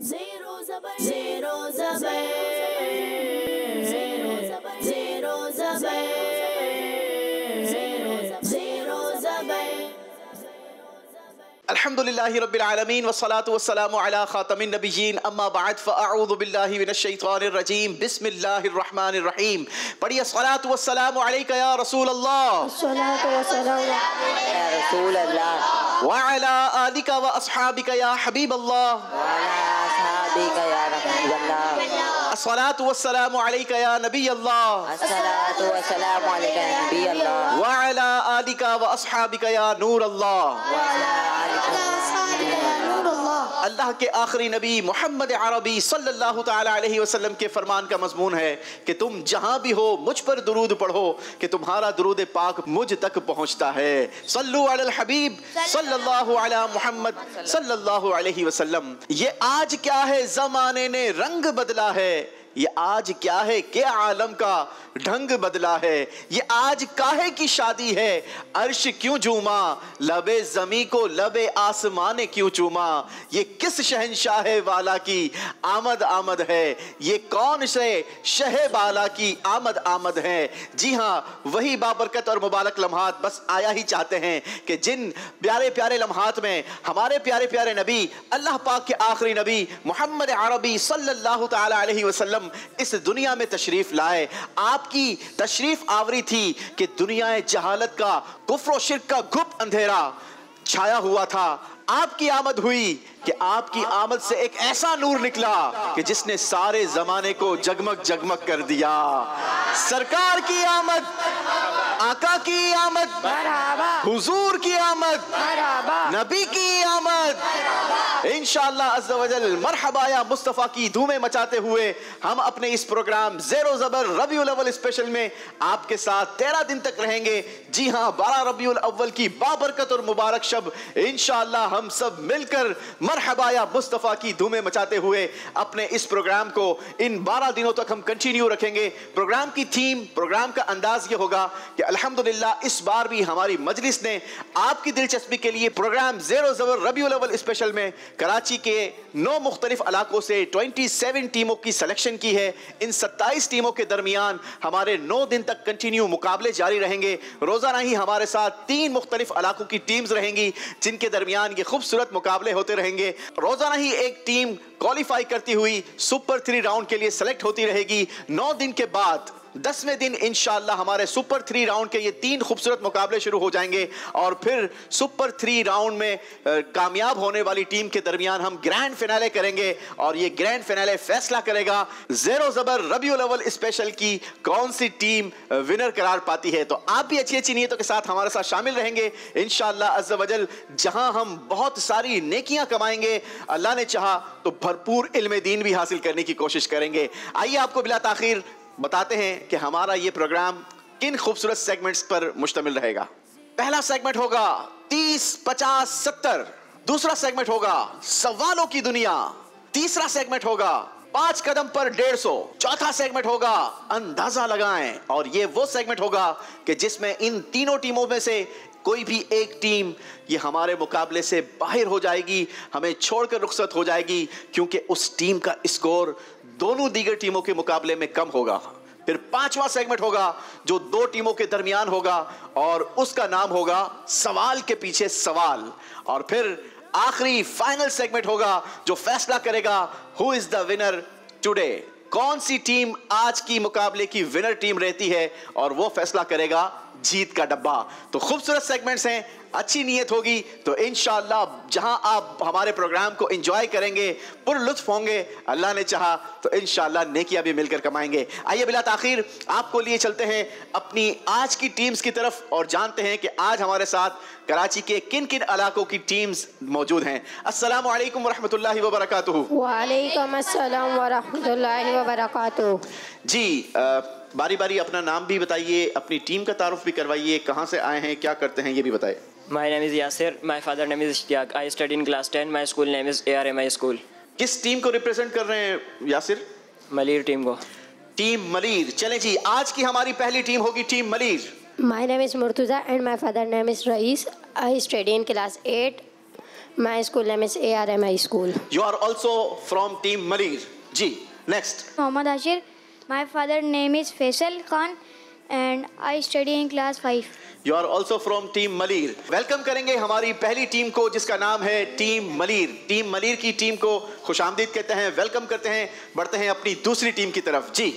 Zero zabar, zero zabar, zero zabar, zero zabar, zero zabar. अल्हम्दुलिल्लाहि रब्बिल आलमीन वस्सलातु वस्सलामु अला खातमिन नबिय्यीन अम्मा बाद फ़अऊज़ु बिल्लाहि मिनश शैतानिर रजीम बिस्मिल्लाहिर रहमानिर रहीम। पढ़िए सलातु वस्सलामु अलैका या रसूल अल्लाह सलातु वस्सलामु या रसूल अल्लाह व अला आलिका व अस्हाबिका या हबीब अल्लाह व अला अस्हाबिका या रसूल अल्लाह अस्सलातु वस्सलामु अलैका या नबी अल्लाह अस्सलातु वस्सलामु अलैका या नबी अल्लाह व अला आलिका व अस्हाबिका या नूर अल्लाह। व अला आलिका व अस्हाबिका या नूर अल्लाह। अल्लाह के आखिरी नबी मोहम्मद अरबी सल्लल्लाहु ताला अलैहि वसल्लम के फरमान का मजमून है कि तुम जहां भी हो मुझ पर दुरूद पढ़ो कि तुम्हारा दुरूद पाक मुझ तक पहुंचता है। सल्लु अलल हबीब सल्लल्लाहु अला मुहम्मद सल्लल्लाहु अलैहि वसल्लम। ये आज क्या है ज़माने ने रंग बदला है, ये आज क्या है के आलम का ढंग बदला है, ये आज काहे की शादी है अर्श क्यों झूमा, लबे जमी को लबे आसमान ने क्यों चूमा, ये किस शहंशाह वाला की आमद आमद है, ये कौन से शह बाला की आमद आमद है। जी हाँ, वही बाबरकत और मुबारक लम्हात बस आया ही चाहते हैं कि जिन प्यारे प्यारे लम्हात में हमारे प्यारे प्यारे नबी अल्लाह पाक के आखिरी नबी मोहम्मद अरबी सल्लल्लाहु ताला अलैहि वसल्लम इस दुनिया में तशरीफ लाए। आपकी तशरीफ आवरी थी कि दुनिया जहालत का कुफ्र और शिर्क का गुप्त अंधेरा छाया हुआ था। आपकी आमद हुई कि आपकी आमद से एक ऐसा नूर निकला कि जिसने सारे जमाने को जगमग जगमग कर दिया। सरकार की आमद, आका की आमद, हुजूर की आमद, नबी की आमद, इंशाअल्लाह अज़्ज़ा वजल मरहबा या मुस्तफ़ा की धूमें मचाते हुए हम अपने इस प्रोग्राम ज़ेरो ज़बर रबीउल अव्वल स्पेशल में आपके साथ 13 दिन तक रहेंगे। जी हाँ, 12 रबीउल अव्वल की बाबरकत और मुबारक शब इंशाअल्लाह हम सब मिलकर मरहबा या मुस्तफ़ा की धूमें मचाते हुए अपने इस प्रोग्राम को इन 12 दिनों तक हम कंटिन्यू रखेंगे। प्रोग्राम की थीम, प्रोग्राम का अंदाज ये होगा कि अल्हम्दुलिल्लाह इस बार भी हमारी मजलिस ने आपकी दिलचस्पी के लिए प्रोग्राम ज़ेरो ज़बर रबीउल अव्वल स्पेशल में कराची के 9 मुख्तलिफ इलाकों से 27 टीमों की सिलेक्शन की है। इन 27 टीमों के दरमियान हमारे 9 दिन तक कंटिन्यू मुकाबले जारी रहेंगे। रोजाना ही हमारे साथ 3 मुख्तलिफ इलाकों की टीम्स रहेंगी जिनके दरमियान ये खूबसूरत मुकाबले होते रहेंगे। रोजाना ही एक टीम क्वालिफाई करती हुई सुपर 3 राउंड के लिए सेलेक्ट होती रहेगी। 9 दिन के बाद 10वें दिन इंशाअल्लाह हमारे सुपर 3 राउंड के ये 3 खूबसूरत मुकाबले शुरू हो जाएंगे और फिर सुपर 3 राउंड में कामयाब होने वाली टीम के दरमियान हम ग्रैंड फिनाले करेंगे और ये ग्रैंड फिनाले फैसला करेगा ज़ेरो ज़बर रबीउल अव्वल स्पेशल की कौन सी टीम विनर करार पाती है। तो आप भी अच्छी अच्छी नीयतों के साथ हमारे साथ शामिल रहेंगे इंशाअल्लाह अज़्ज़ा वजल, जहां हम बहुत सारी नेकियां कमाएंगे, अल्लाह ने चाहा तो भरपूर इल्म दीन भी हासिल करने की कोशिश करेंगे। आइए आपको बिला ताखीर बताते हैं कि हमारा ये प्रोग्राम किन खूबसूरत सेगमेंट्स पर मुश्तमिल रहेगा। पहला सेगमेंट होगा 30, 50, 70। दूसरा सेगमेंट होगा सवालों की दुनिया। तीसरा सेगमेंट होगा 5 कदम पर 150। चौथा सेगमेंट होगा अंदाजा लगाएं और ये वो सेगमेंट होगा कि जिसमें इन तीनों टीमों में से कोई भी एक टीम ये हमारे मुकाबले से बाहर हो जाएगी, हमें छोड़कर रुखसत हो जाएगी क्योंकि उस टीम का स्कोर दोनों दीगर टीमों के मुकाबले में कम होगा। फिर 5वां सेगमेंट होगा जो 2 टीमों के दरमियान होगा और उसका नाम होगा सवाल के पीछे सवाल। और फिर आखिरी फाइनल सेगमेंट होगा जो फैसला करेगा who is the winner today, कौन सी टीम आज की मुकाबले की विनर टीम रहती है और वो फैसला करेगा जीत का डब्बा। तो खूबसूरत सेगमेंट्स हैं, अच्छी नीयत होगी तो इंशाअल्लाह जहां आप हमारे प्रोग्राम को एंजॉय करेंगे, पुरलुत्फ होंगे, अल्लाह ने चाहा तो इंशाअल्लाह नेकियां भी मिलकर कमाएंगे। आइए बिला ताखीर आपको लिए चलते हैं अपनी आज की टीम्स की तरफ और जानते हैं कि आज हमारे साथ कराची के किन किन इलाकों की टीम्स मौजूद हैं। अस्सलामु अलैकुम वरहमतुल्लाहि वबरकातुहू। वालेकुम अस्सलाम वरहमतुल्लाहि वबरकातुहू। जी बारी बारी अपना नाम भी बताइए, अपनी टीम का तारुफ भी करवाइए, कहाँ से आए हैं, क्या करते हैं, ये भी बताइए। My name is Yasir. My father name is Ishtiaq. I study in class 10. My school name is ARMI school. किस टीम को रिप्रेजेंट कर रहे हैं यासिर? मलीर टीम को। टीम मलीर। चलें जी, आज की हमारी पहली टीम होगी team Malir. My name is Murtuza and my father name is Rais. I study in class 8. My school name is ARM High School. You are also from team Malir. जी, next. Mohammad Ashir. My father name is Faisal Khan and I study in class 5. You are also from team Malir. Welcome करेंगे हमारी पहली team को जिसका नाम है team Malir. Team Malir की team को खुशामदीद कहते हैं, वेलकम करते हैं। बढ़ते हैं अपनी दूसरी टीम की तरफ। जी।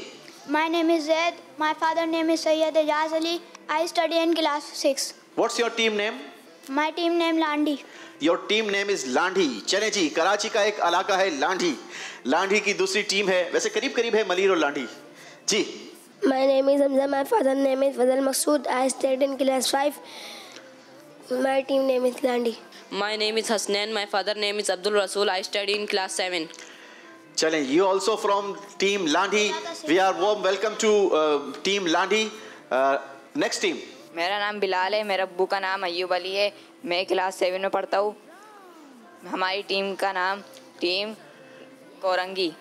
My name is Zaid. My father name is Sayyid Ejaz Ali. I study in class 6. What's your team name? My team name Landi. Your team name is Landhi. चले जी, कराची का एक इलाका है लांढी। लांढी की दूसरी टीम है, वैसे करीब करीब है मलीर और लांढी। जी। My name is Hamza. My father name is Fazal Maqsood. I studied in class 5. My team name is Landi. My name is Hasnain. My father name is Abdul Rasul. I study in class 7. चलें, you also from team Landhi. We are warm welcome to team Landhi. Next team. मेरा नाम बिलाल है, मेरे अब्बू का नाम अय्यूब अली है, मैं क्लास 7 में पढ़ता हूँ। हमारी टीम का नाम टीम कोरंगी।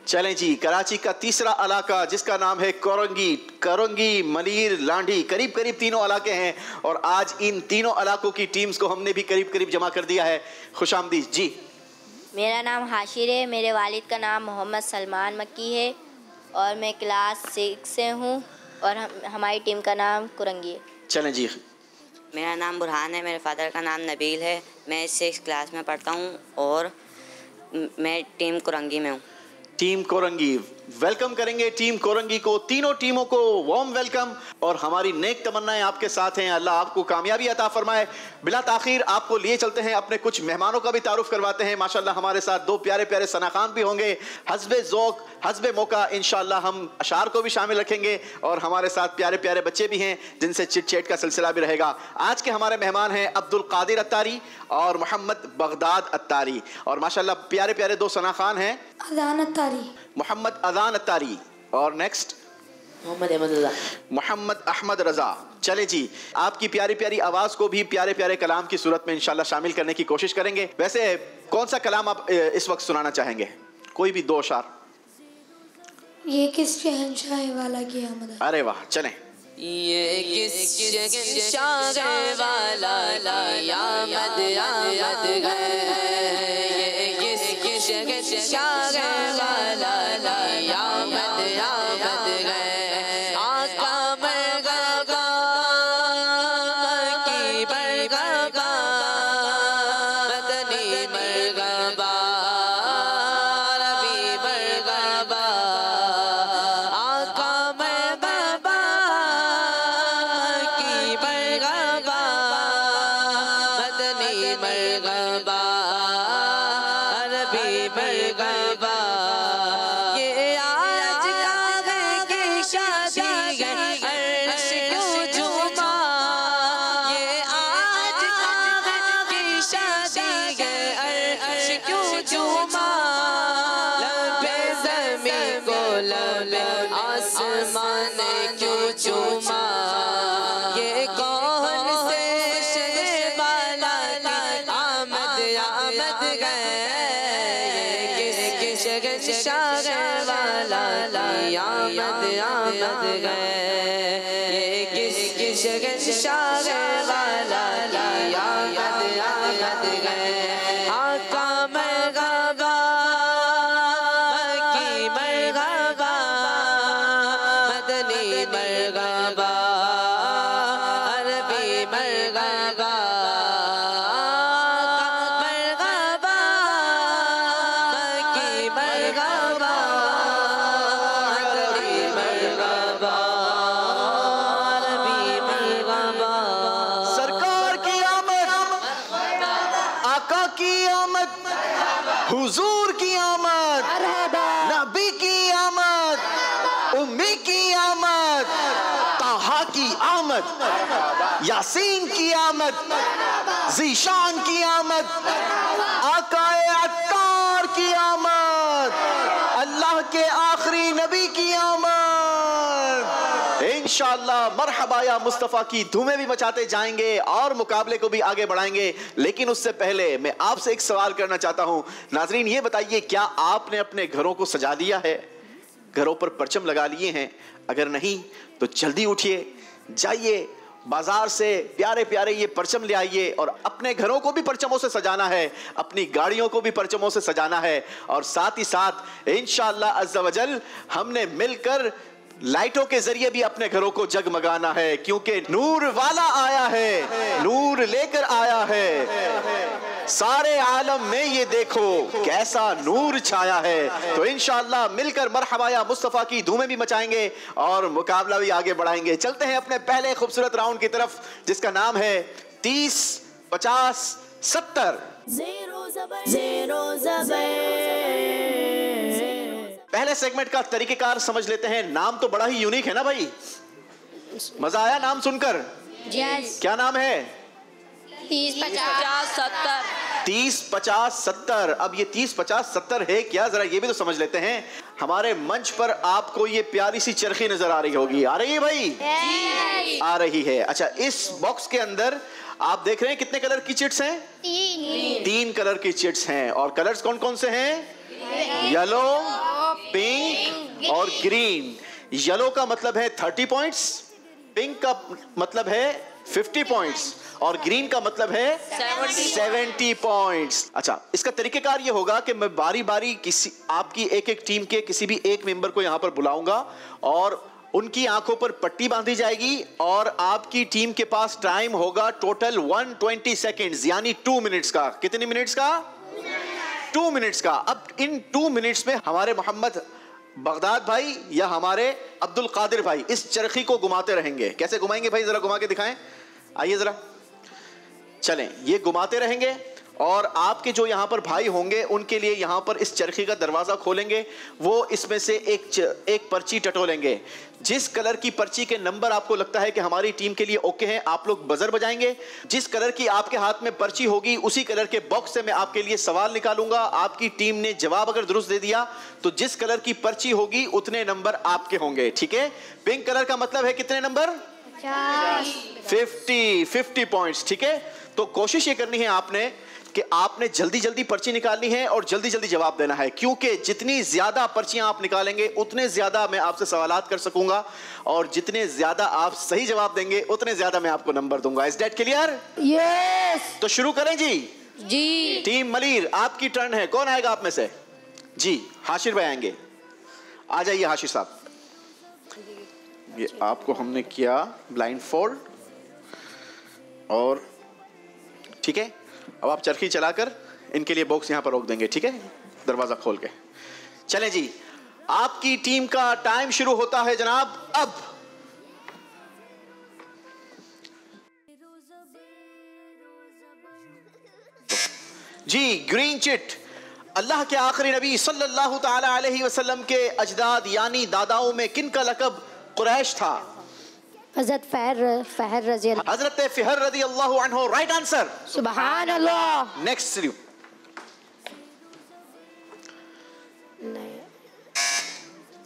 चलें जी, कराची का तीसरा इलाका जिसका नाम है कोरंगी। कोरंगी, मलीर, लांढी, करीब करीब तीनों इलाके हैं और आज इन तीनों इलाकों की टीम्स को हमने भी करीब करीब जमा कर दिया है। खुशामदीद जी। मेरा नाम हाशिर है, मेरे वालिद का नाम मोहम्मद सलमान मक्की है और मैं क्लास 6 से हूँ और हमारी टीम का नाम कोरंगी है। चलें जी। मेरा नाम बुरहान है, मेरे फादर का नाम नबील है, मैं 6th क्लास में पढ़ता हूँ और मैं टीम कोरंगी में हूँ। टीम कोरंगी, वेलकम करेंगे टीम कोरंगी को। तीनों टीमों को वार्म वेलकम और हमारी नेक तमन्नाएं आपके साथ हैं। अल्लाह आपको कामयाबी अता फरमाए। बिला ताखीर आपको लिए चलते हैं, अपने कुछ मेहमानों का भी तारुफ करवाते हैं। माशाल्लाह हमारे साथ दो प्यारे प्यारे सनाखान भी होंगे। हस्बे ज़ौक़ हस्बे मौका इंशाल्लाह हम अशार को भी शामिल रखेंगे और हमारे साथ प्यारे प्यारे बच्चे भी हैं जिनसे चिट चैट का सिलसिला भी रहेगा। आज के हमारे मेहमान हैं अब्दुल कादिर अत्तारी और मोहम्मद बगदाद अत्तारी और माशाल्लाह प्यारे प्यारे दो सनाखान हैं। अजान अत्तारी, मोहम्मद अजान अत्तारी और नेक्स्ट मोहम्मद अहमद रजा। चले जी, आपकी प्यारी प्यारी आवाज को भी प्यारे प्यारे कलाम की सूरत में इंशाल्लाह शामिल करने की कोशिश करेंगे। वैसे कौन सा कलाम आप इस वक्त सुनाना चाहेंगे? कोई भी दो अशार। ये किस शहंशाह वाला की आमद। अरे वाह, चलें। ये किस शहंशाह वाला की आमद आमद है, ये किस शहंशाह वाला की आमद आमद है। आका मरहबा की मरहबा, मदनी मरहबा, रबी मरहबा। आका मरहबा की मरहबा, मदनी मरहबा, रबी मरहबा। ये आज कागज़ की शादी है, अर्श क्यों झूमा। ये आज कागज़ की शादी है, अर्श क्यों झूमा। लबे ज़मीन को लबे आसमान क्यों चूमा। ये कौन से शहर वाला की आमद आमद गए, ये किस शहर वाला की आमद आमद गए, ये किस शहर वाला की आमद आमद गए। आका मरहबा की मरहबा, मदनी मरहबा, अरबी मरहबा। मरहबा की मरहबा, मदनी मरहबा, अरबी मरहबा। सरकार की आमद, आका की आमद, हुजूर की आमद, नबी की आमद, उम्मी की आमद, ताहा की आमद, यासीन की आमद, ज़ीशान की आमद, आकाए अत्तार की आमद, अल्लाह के आखिरी नबी की आमद। इंशाअल्लाह मरहबा या मुस्तफ़ा की धूमें भी मचाते जाएंगे और मुकाबले को भी आगे बढ़ाएंगे। लेकिन उससे पहले मैं आपसे एक सवाल करना चाहता हूं। नाजरीन, ये बताइए, क्या आपने अपने घरों को सजा लिया है? घरों पर परचम लगा लिए हैं? अगर नहीं तो जल्दी उठिए, जाइए बाजार से प्यारे प्यारे ये परचम ले आइए और अपने घरों को भी परचमों से सजाना है, अपनी गाड़ियों को भी परचमों से सजाना है, और साथ ही साथ इंशाअल्लाह अज़्ज़ा वजल हमने मिलकर लाइटों के जरिए भी अपने घरों को जगमगाना है, क्योंकि नूर वाला आया है, नूर लेकर आया है, सारे आलम में ये देखो कैसा नूर छाया है। तो इंशाअल्लाह मिलकर मरहबा या मुस्तफ़ा की धूमें भी मचाएंगे और मुकाबला भी आगे बढ़ाएंगे। चलते हैं अपने पहले खूबसूरत राउंड की तरफ, जिसका नाम है 30, 50, 70। पहले सेगमेंट का तरीकेकार समझ लेते हैं। नाम तो बड़ा ही यूनिक है ना भाई, मजा आया नाम सुनकर? Yes. क्या नाम है? 30, 50, 70। 30, 50, 70। अब ये 30, 50, 70 है क्या, जरा ये भी तो समझ लेते हैं। हमारे मंच पर आपको ये प्यारी सी चरखी नजर आ रही होगी, आ रही है भाई? Yes. आ रही है। अच्छा, इस बॉक्स के अंदर आप देख रहे हैं कितने कलर की चिट्स हैं? 3 कलर की चिट्स हैं। और कलर्स कौन कौन से हैं? येलो, पिंक और ग्रीन। येलो का मतलब है 30 पॉइंट्स, पिंक का मतलब है 50 पॉइंट्स और ग्रीन का मतलब है 70 पॉइंट्स। अच्छा, इसका तरीकेकार ये होगा कि मैं बारी बारी किसी आपकी एक एक टीम के किसी भी एक मेंबर को यहां पर बुलाऊंगा और उनकी आंखों पर पट्टी बांधी जाएगी और आपकी टीम के पास टाइम होगा टोटल 120 सेकेंड्स, यानी 2 मिनट्स का। कितने मिनट्स का? 2 मिनट्स का। अब इन 2 मिनट्स में हमारे मोहम्मद बगदाद भाई या हमारे अब्दुल कादिर भाई इस चरखी को घुमाते रहेंगे। कैसे घुमाएंगे भाई, जरा घुमा के दिखाएं, आइए जरा। चलें, ये घुमाते रहेंगे और आपके जो यहाँ पर भाई होंगे उनके लिए यहाँ पर इस चरखी का दरवाजा खोलेंगे, वो इसमें से एक पर्ची टटोलेंगे। जिस कलर की पर्ची के नंबर आपको लगता है कि हमारी टीम के लिए ओके हैं, आप लोग बजर बजाएंगे। जिस कलर की आपके हाथ में पर्ची होगी उसी कलर के बॉक्स से मैं आपके लिए सवाल निकालूंगा। आपकी टीम ने जवाब अगर दुरुस्त दे दिया तो जिस कलर की पर्ची होगी उतने नंबर आपके होंगे, ठीक है? पिंक कलर का मतलब है कितने नंबर? 50 पॉइंट्स, ठीक है? तो कोशिश ये करनी है आपने कि आपने जल्दी जल्दी पर्ची निकालनी है और जल्दी जल्दी जवाब देना है, क्योंकि जितनी ज्यादा पर्चियां आप निकालेंगे उतने ज्यादा मैं आपसे सवालात कर सकूंगा और जितने ज्यादा आप सही जवाब देंगे उतने ज्यादा मैं आपको नंबर दूंगा। Is that clear? Yes. तो शुरू करें जी। जी। टीम मलीर, आपकी टर्न है। कौन आएगा आप में से? जी, हाशिर भाई आएंगे। आ जाइए हाशिर साहब। ये आपको हमने किया ब्लाइंड फोल्ड और ठीक है, अब आप चरखी चलाकर इनके लिए बॉक्स यहां पर रोक देंगे, ठीक है? दरवाजा खोल के चलें जी। आपकी टीम का टाइम शुरू होता है जनाब अब। जी, ग्रीन चिट। अल्लाह के आखिरी नबी सल्लल्लाहु ताला अलैहि वसल्लम के अजदाद यानी दादाओं में किन का लक़ब कुरैश था? हज़रत फ़हर रज़ी अल्लाह। हज़रत फ़हर रज़ी अल्लाहु अन्हु। Right answer. सुभान अल्लाह। Next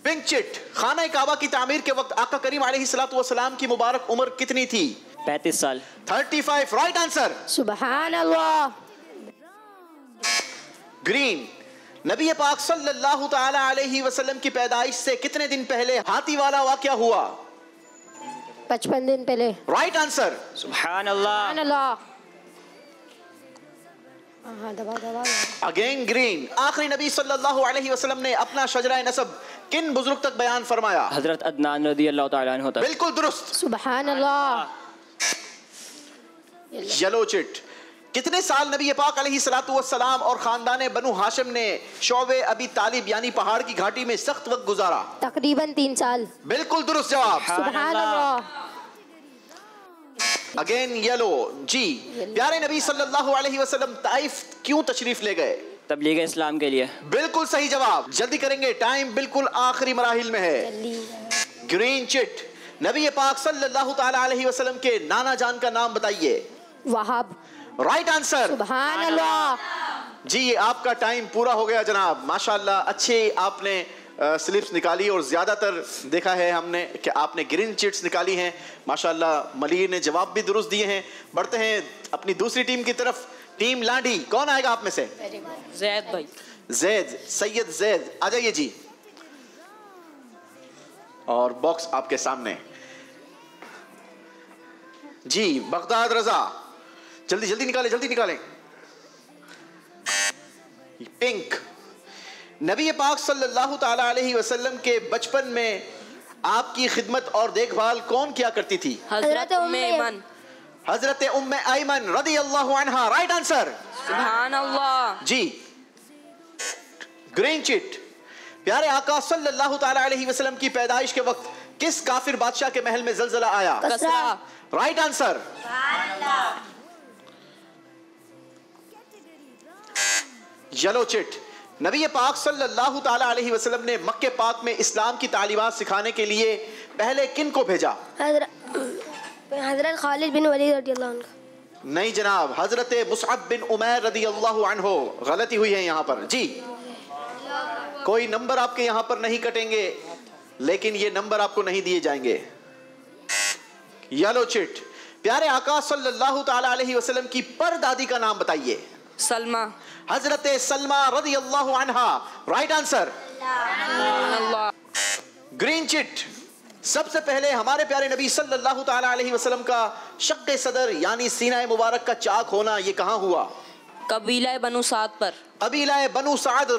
pink chit. खाना काबा की तामीर के वक्त आका करीम अलैहिस्सलातु वस्सलाम की मुबारक उम्र कितनी थी? 35 साल। 35। Right answer. सुभान अल्लाह। ग्रीन। नबी पाक सल्लल्लाहु ताला अलैहि वसल्लम की पैदाइश से कितने दिन पहले हाथी वाला वाक़या हुआ? 55 दिन पहले। Right answer. सुभान अल्लाह। सुभान अल्लाह। दबा। Again green. आखिरी नबी सल्लल्लाहु अलैहि वसल्लम ने अपना शजरा नसब किन बुजुर्ग तक बयान फरमाया? हजरत अदनान रज़ी अल्लाह तआला अन्हु तक। बिल्कुल दुरुस्त। सुभान अल्लाह। Yellow chit. कितने साल नबी पाक अलैहिस्सलातु वस्सलाम और खानदान बनु हाशिम ने शौबे अबी तालिब यानी पहाड़ की घाटी में सख्त वक्त गुजारा? तकरीबन 3 साल। बिल्कुल दुरुस्त जवाब। सुभान अल्लाह। Again yellow. जी, प्यारे नबी सल्लल्लाहु अलैहि वसल्लम ताइफ क्यों तशरीफ ले गए? तबलीग इस्लाम के लिए। बिल्कुल सही जवाब। जल्दी करेंगे, टाइम बिल्कुल आखिरी मराहिल में है। Green chit. नबी पाक सल्लल्लाहु ताला अलैहि वसल्लम के नाना जान का नाम बताइए। वहाब। Right answer. सुभान अल्लाह। जी, आपका टाइम पूरा हो गया जनाब। माशाल्लाह, अच्छे आपने स्लिप्स निकाली और ज्यादातर देखा है हमने कि आपने ग्रीन चिट्स निकाली हैं। माशाल्लाह, मलीर ने जवाब भी दुरुस्त दिए हैं। बढ़ते हैं अपनी दूसरी टीम की तरफ। टीम लांडी, कौन आएगा आप में से? जैद भाई। जैद, सैयद जैद, आ जाइए जी। और बॉक्स आपके सामने। जी बगदाद रजा, जल्दी जल्दी निकालें, जल्दी निकालें। पिंक, नबी पाक सल्लल्लाहु ताला अलैहि वसल्लम के बचपन में आपकी खिदमत और देखभाल कौन किया करती थी? हजरत उम्मे ऐमन। हजरत उम्मे ऐमन रदी अल्लाह अन्हा, राइट आंसर। सुभान अल्लाह। जी ग्रीन चिट, प्यारे आका सल्लल्लाहु ताला अलैहि वसल्लम की पैदाइश के वक्त किस काफिर बादशाह के महल में जलजला आया? कसरा। Right answer. येलो चिट, नबी पाक सल्लल्लाहु ताला अलैहि वसल्लम ने मक्के पाक में इस्लाम की तालीमात सिखाने के लिए पहले किन को भेजा? हजरत खालिद बिन वलीद रदियल्लाहु अन्हु। नहीं जनाब, हजरत मुसअब बिन उमैर रदियल्लाहु अन्हु। गलती हुई है यहाँ पर। जी कोई नंबर आपके यहाँ पर नहीं कटेंगे, लेकिन ये नंबर आपको नहीं दिए जाएंगे। येलो चिट, प्यारे आका सल्लल्लाहु ताला अलैहि वसल्लम की परदादी का नाम बताइए। सलमा। हजरत सलमा रदियल्लाहु अन्हा, राइट आंसर। ग्रीन चिट, सबसे पहले हमारे प्यारे नबी सल्लल्लाहु ताला अलैहि वसल्लम का शक्के सदर यानी सीना मुबारक का चाक होना ये कहाँ हुआ? कबीला बनु साद पर। कबीला बनु साद,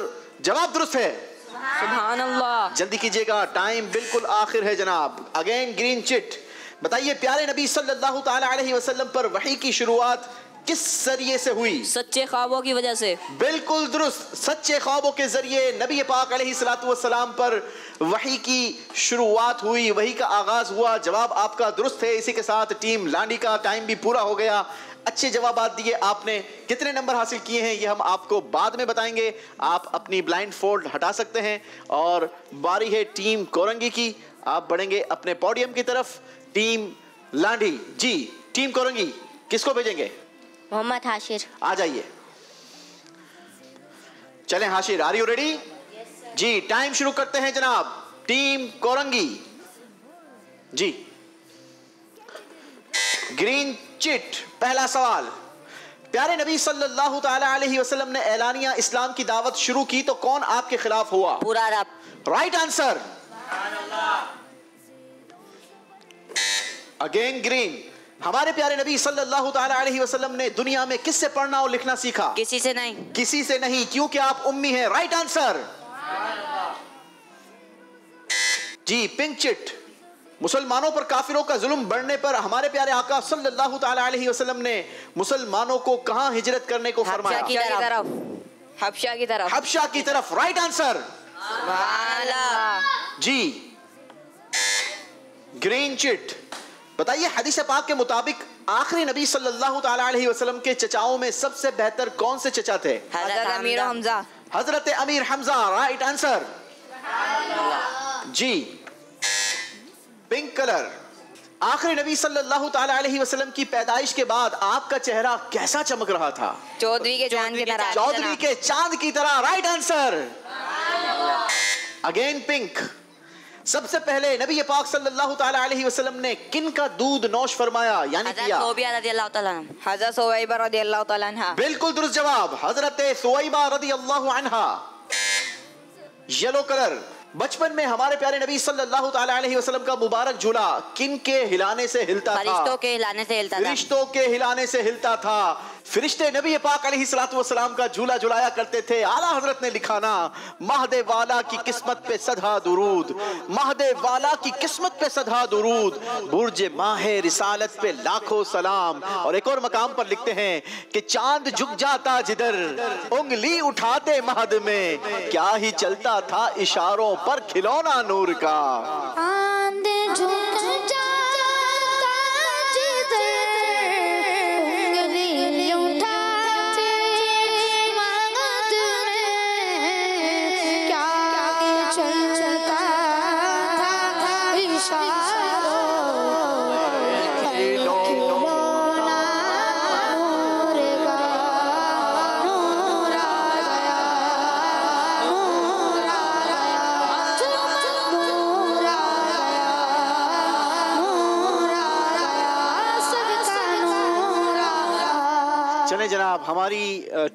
जवाब दुरुस्त है। सुभान अल्लाह। जल्दी कीजिएगा, टाइम बिल्कुल आखिर है जनाब। अगेन ग्रीन चिट, बताइए प्यारे नबी सल्लल्लाहु ताला अलैहि वसल्लम पर वही की शुरुआत किस जरिए से हुई? सच्चे ख्वाबों की वजह से। बिल्कुल दुरुस्त, सच्चे ख्वाबों के जरिए नबी पाक अलैहिस्सलातु वस्सलाम पर वही की शुरुआत हुई, वही का आगाज हुआ। जवाब आपका दुरुस्त है। इसी के साथ टीम लांडी का टाइम भी पूरा हो गया। अच्छे जवाब दिए आपने। कितने नंबर हासिल किए हैं ये हम आपको बाद में बताएंगे। आप अपनी ब्लाइंड फोल्ड हटा सकते हैं और बारी है टीम कोरंगी की। आप बढ़ेंगे अपने पोडियम की तरफ। टीम लांडी, जी टीम कोरंगी किसको भेजेंगे? मोहम्मद हाशिर। आ जाइए, चलें हाशिर, आर यू रेडी? जी टाइम शुरू करते हैं जनाब। टीम कोरंगी, जी ग्रीन चिट, पहला सवाल। प्यारे नबी सल्लल्लाहु ताला अलैहि वसल्लम ने एलानिया इस्लाम की दावत शुरू की तो कौन आपके खिलाफ हुआ? पूरा अरब। Right answer. अगेन ग्रीन, हमारे प्यारे नबी सल्लल्लाहु ताला अलैहि वसल्लम ने दुनिया में किससे पढ़ना और लिखना सीखा? किसी से नहीं। किसी से नहीं, क्योंकि आप उम्मी हैं। Right answer. जी पिंक चिट, मुसलमानों पर काफिरों का जुल्म बढ़ने पर हमारे प्यारे आका सल्लल्लाहु ताला अलैहि वसल्लम ने मुसलमानों को कहां हिजरत करने को फरमाया? हबशा की तरफ। हबशा की तरफ। Right answer. जी ग्रीन चिट, बताइए हदीस पाक के मुताबिक आखिरी नबी सल्लल्लाहु ताला अलैहि वसल्लम के चचाओं में सबसे बेहतर कौन से चचा थे? हजरत अमीर हमजा। हजरत अमीर हमजा, राइट आंसर। जी पिंक कलर, आखिरी नबी सल्लल्लाहु ताला अलैहि वसल्लम की पैदाइश के बाद आपका चेहरा कैसा चमक रहा था? चौधरी के चांद की तरह। चौधरी के चांद की तरह। Right answer. अगेन पिंक, सबसे पहले नबी पाक सल्लल्लाहु ताला अलैहि वसल्लम ने किन का दूध नौश फरमाया यानी किया? हजरत सुवैबा रदियल्लाहु ताला अन्हा। बिल्कुल दुरुस्त जवाब, हजरत सुवैबा रदियल्लाहु अन्हा। येलो कलर, बचपन में हमारे प्यारे नबी सल्लल्लाहु ताला अलैहि वसल्लम का मुबारक झूला किन के हिलाने से हिलता था? फरिश्तों के हिलाने से हिलता था। फरिश्तों के हिलाने से हिलता था। फरिश्ते नबी पाक अलैहिस्सलातु वस्सलाम का झूला झुलाया करते थे। आला हजरत ने लिखा ना, महदे वाला की किस्मत पे सदा दुरूद, महदे वाला की किस्मत पे सदा दुरूद, बुर्ज माहे रिसालत पे लाखों सलाम। और एक और मकाम पर लिखते हैं कि चांद झुक जाता जिधर, उंगली उठाते महद में, क्या ही चलता था इशारों पर खिलौना नूर का। चलें जनाब, हमारी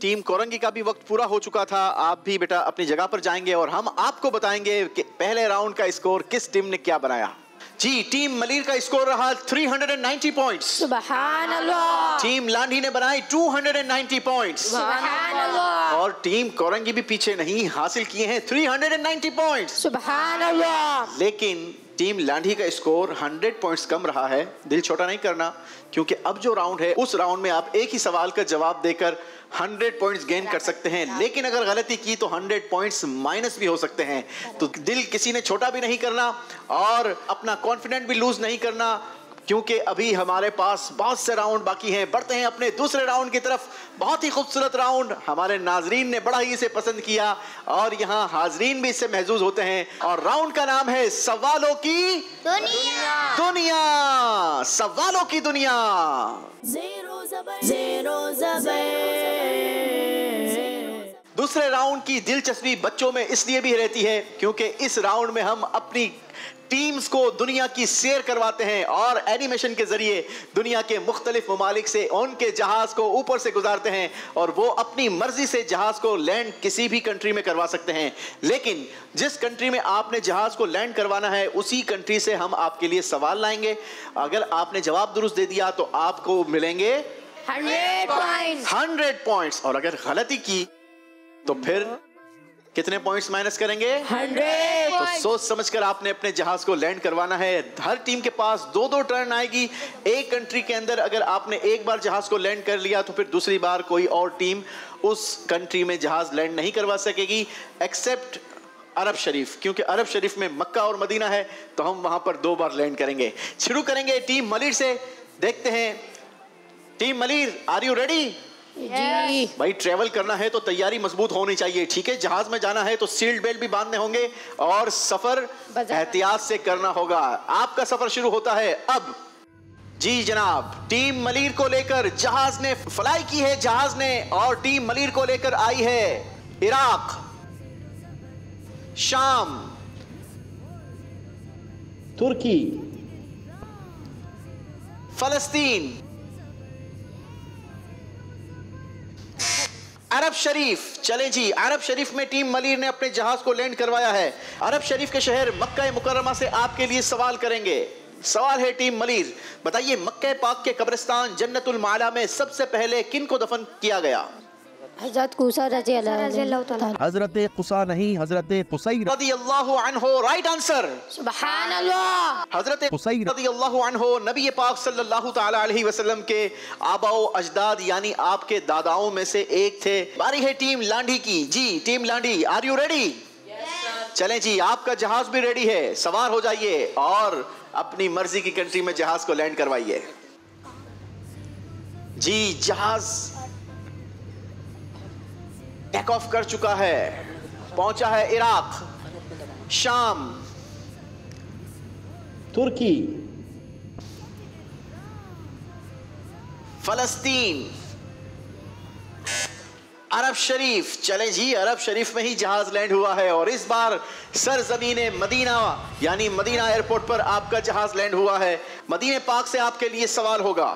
टीम कोरंगी का भी वक्त पूरा हो चुका था। आप भी बेटा अपनी जगह पर जाएंगे और हम आपको बताएंगे कि पहले राउंड का स्कोर किस टीम ने क्या बनाया। जी टीम मलीर का स्कोर रहा 390 पॉइंट्स। सुभान अल्लाह। टीम लांढी ने बनाए 290 पॉइंट्स। सुभान अल्लाह। और टीम कोरंगी भी पीछे नहीं, हासिल किए हैं 390 पॉइंट्स। सुभान अल्लाह। लेकिन टीम लांढी का स्कोर 100 पॉइंट्स कम रहा है। दिल छोटा नहीं करना, क्योंकि अब जो राउंड है उस राउंड में आप एक ही सवाल का जवाब देकर 100 पॉइंट्स गेन कर सकते हैं, लेकिन अगर गलती की तो 100 पॉइंट्स माइनस भी हो सकते हैं। तो दिल किसी ने छोटा भी नहीं करना और अपना कॉन्फिडेंट भी लूज नहीं करना, क्योंकि अभी हमारे पास बहुत से राउंड बाकी हैं। बढ़ते हैं अपने दूसरे राउंड की तरफ। बहुत ही खूबसूरत राउंड, हमारे नाजरीन ने बड़ा ही इसे पसंद किया और यहाँ हाजरीन भी इससे महजूज होते हैं। और राउंड का नाम है सवालों की दुनिया। सवालों की दुनिया। ज़ेरो ज़बर। दूसरे राउंड की दिलचस्पी बच्चों में इसलिए भी रहती है क्योंकि इस राउंड में हम अपनी टीम्स को दुनिया की सैर करवाते हैं और एनिमेशन के जरिए दुनिया के मुख्तलिफ ममालिक से उनके जहाज को ऊपर से गुजारते हैं और वो अपनी मर्जी से जहाज को लैंड किसी भी कंट्री में करवा सकते हैं। लेकिन जिस कंट्री में आपने जहाज को लैंड करवाना है उसी कंट्री से हम आपके लिए सवाल लाएंगे। अगर आपने जवाब दुरुस्त दे दिया तो आपको मिलेंगे 100 पॉइंट्स और अगर गलती की तो फिर कितने पॉइंट्स माइनस करेंगे? 100। तो सोच समझकर आपने अपने जहाज को लैंड करवाना है। हर टीम के पास 2-2 टर्न आएगी। एक कंट्री के अंदर अगर आपने एक बार जहाज को लैंड कर लिया तो फिर दूसरी बार कोई और टीम उस कंट्री में जहाज लैंड नहीं करवा सकेगी, एक्सेप्ट अरब शरीफ, क्योंकि अरब शरीफ में मक्का और मदीना है तो हम वहां पर 2 बार लैंड करेंगे। शुरू करेंगे टीम मलीर से। देखते हैं team Malir, are you ready? जी। भाई ट्रेवल करना है तो तैयारी मजबूत होनी चाहिए, ठीक है? जहाज में जाना है तो सीट बेल्ट भी बांधने होंगे और सफर एहतियात से करना होगा। आपका सफर शुरू होता है अब। जी जनाब, टीम मलीर को लेकर जहाज ने फ्लाई की है जहाज ने, और टीम मलीर को लेकर आई है इराक, शाम, तुर्की, फलस्तीन, अरब शरीफ। चलें जी, अरब शरीफ में टीम मलीर ने अपने जहाज को लैंड करवाया है। अरब शरीफ के शहर मक्का मुकर्रमा से आपके लिए सवाल करेंगे। सवाल है टीम मलीर, बताइए मक्का पाक के कब्रिस्तान जन्नतुल माला में सबसे पहले किन को दफन किया गया? हज़रत कुसा रज़ियल्लाहु ताला। हजरत कुसा नहीं, हजरत कुसैर रज़ियल्लाहु अन्हु। Right answer. सुभान अल्लाह। हजरत कुसैर रज़ियल्लाहु अन्हु नबी पाक सल्लल्लाहु ताला अलैहि वसल्लम के आबाओ अजदाद यानी आपके दादाओं में से एक थे। बारी है टीम लांढी की। जी team Landhi, are you ready? चलें जी, आपका जहाज भी रेडी है। सवार हो जाइए और अपनी मर्जी की कंट्री में जहाज को लैंड करवाइए। जी जहाज टेक ऑफ कर चुका है, पहुंचा है इराक, शाम, तुर्की, फलस्तीन, अरब शरीफ। चले जी, अरब शरीफ में ही जहाज लैंड हुआ है और इस बार सरजमीने मदीना यानी मदीना एयरपोर्ट पर आपका जहाज लैंड हुआ है। मदीने पाक से आपके लिए सवाल होगा,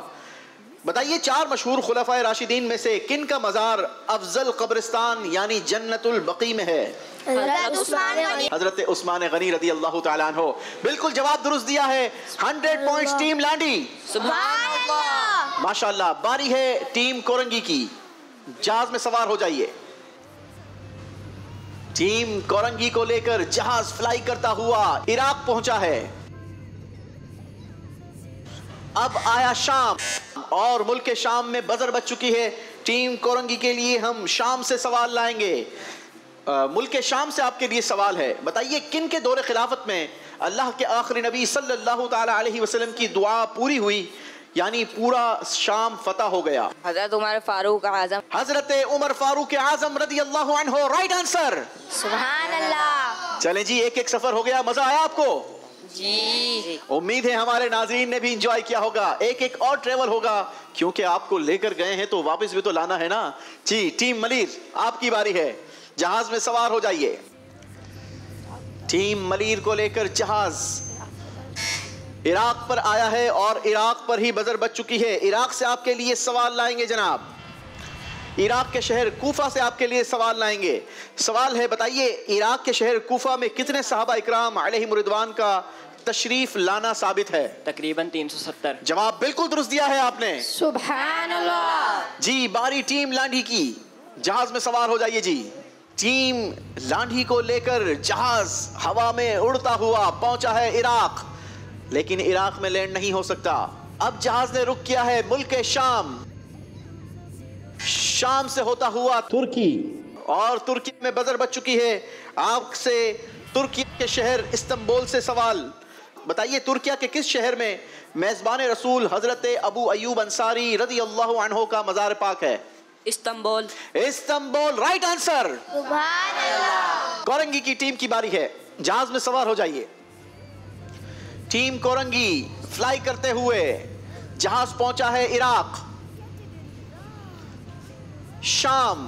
बताइए 4 मशहूर खुलफाए राशिदीन में से किन का मजार अफजल कब्रिस्तान यानी जन्नतुल बकी में है? हजरत उस्मान गनी रज़ी अल्लाह ताला अन्हु। बिल्कुल जवाब दुरुस्त दिया है। 100 पॉइंट्स टीम लांडी। सुभान अल्लाह। माशाल्लाह। बारी है टीम कोरंगी की। जहाज में सवार हो जाइए। टीम कोरंगी को लेकर जहाज फ्लाई करता हुआ इराक पहुंचा है। अब आया शाम और मुल्क के शाम में बजर बज चुकी है। टीम कोरंगी के लिए हम शाम से सवाल लाएंगे। मुल्क के शाम से आपके लिए सवाल है, बताइए किन के दौरे खिलाफत में अल्लाह के आखिरी नबी सल्लल्लाहु ताला अलैहि वसल्लम की दुआ पूरी हुई यानी पूरा शाम फतह हो गया? हजरत उमर फारूक आजम। हजरत उमर फारूक आजम रज़ी अल्लाहु अन्हु। Right answer. सुभान अल्लाह। चलें जी, एक एक सफर हो गया। मजा आया आपको? जी। उम्मीद है हमारे नाज़रीन ने भी इंजॉय किया होगा। एक एक और ट्रेवल होगा क्योंकि आपको लेकर गए हैं तो वापस भी तो लाना है ना। जी टीम मलीर, आपकी बारी है। जहाज में सवार हो जाइए। टीम मलीर को लेकर जहाज इराक पर आया है और इराक पर ही बजर बज चुकी है। इराक से आपके लिए सवाल लाएंगे जनाब। इराक के शहर कूफा से आपके लिए सवाल लाएंगे। सवाल है, बताइए इराक के शहर कूफा में कितने सहाबा इकराम अलैहिम रिदवान का तशरीफ लाना साबित है? तकरीबन 370। जवाब बिल्कुल दुरुस्त दिया है आपने। सुभान अल्लाह। जी, बारी टीम लांढी की। जहाज में सवार हो जाइए जी। टीम लांढी को लेकर जहाज हवा में उड़ता हुआ पहुंचा है इराक, लेकिन इराक में लैंड नहीं हो सकता। अब जहाज ने रुक किया है मुल्क शाम। शाम से होता हुआ तुर्की, और तुर्की में बजर बज चुकी है। आपसे तुर्की के शहर इस्तांबुल से सवाल। बताइए, तुर्किया के किस शहर में मेजबान रसूल हजरत अबू अयूब अंसारी रज़ी अल्लाहु अन्हु का मज़ार पाक है? इस्तांबुल। Istanbul, right answer. सुभान अल्लाह। कोरंगी की टीम की बारी है। जहाज में सवार हो जाइए। टीम कोरंगी फ्लाई करते हुए जहाज पहुंचा है इराक। शाम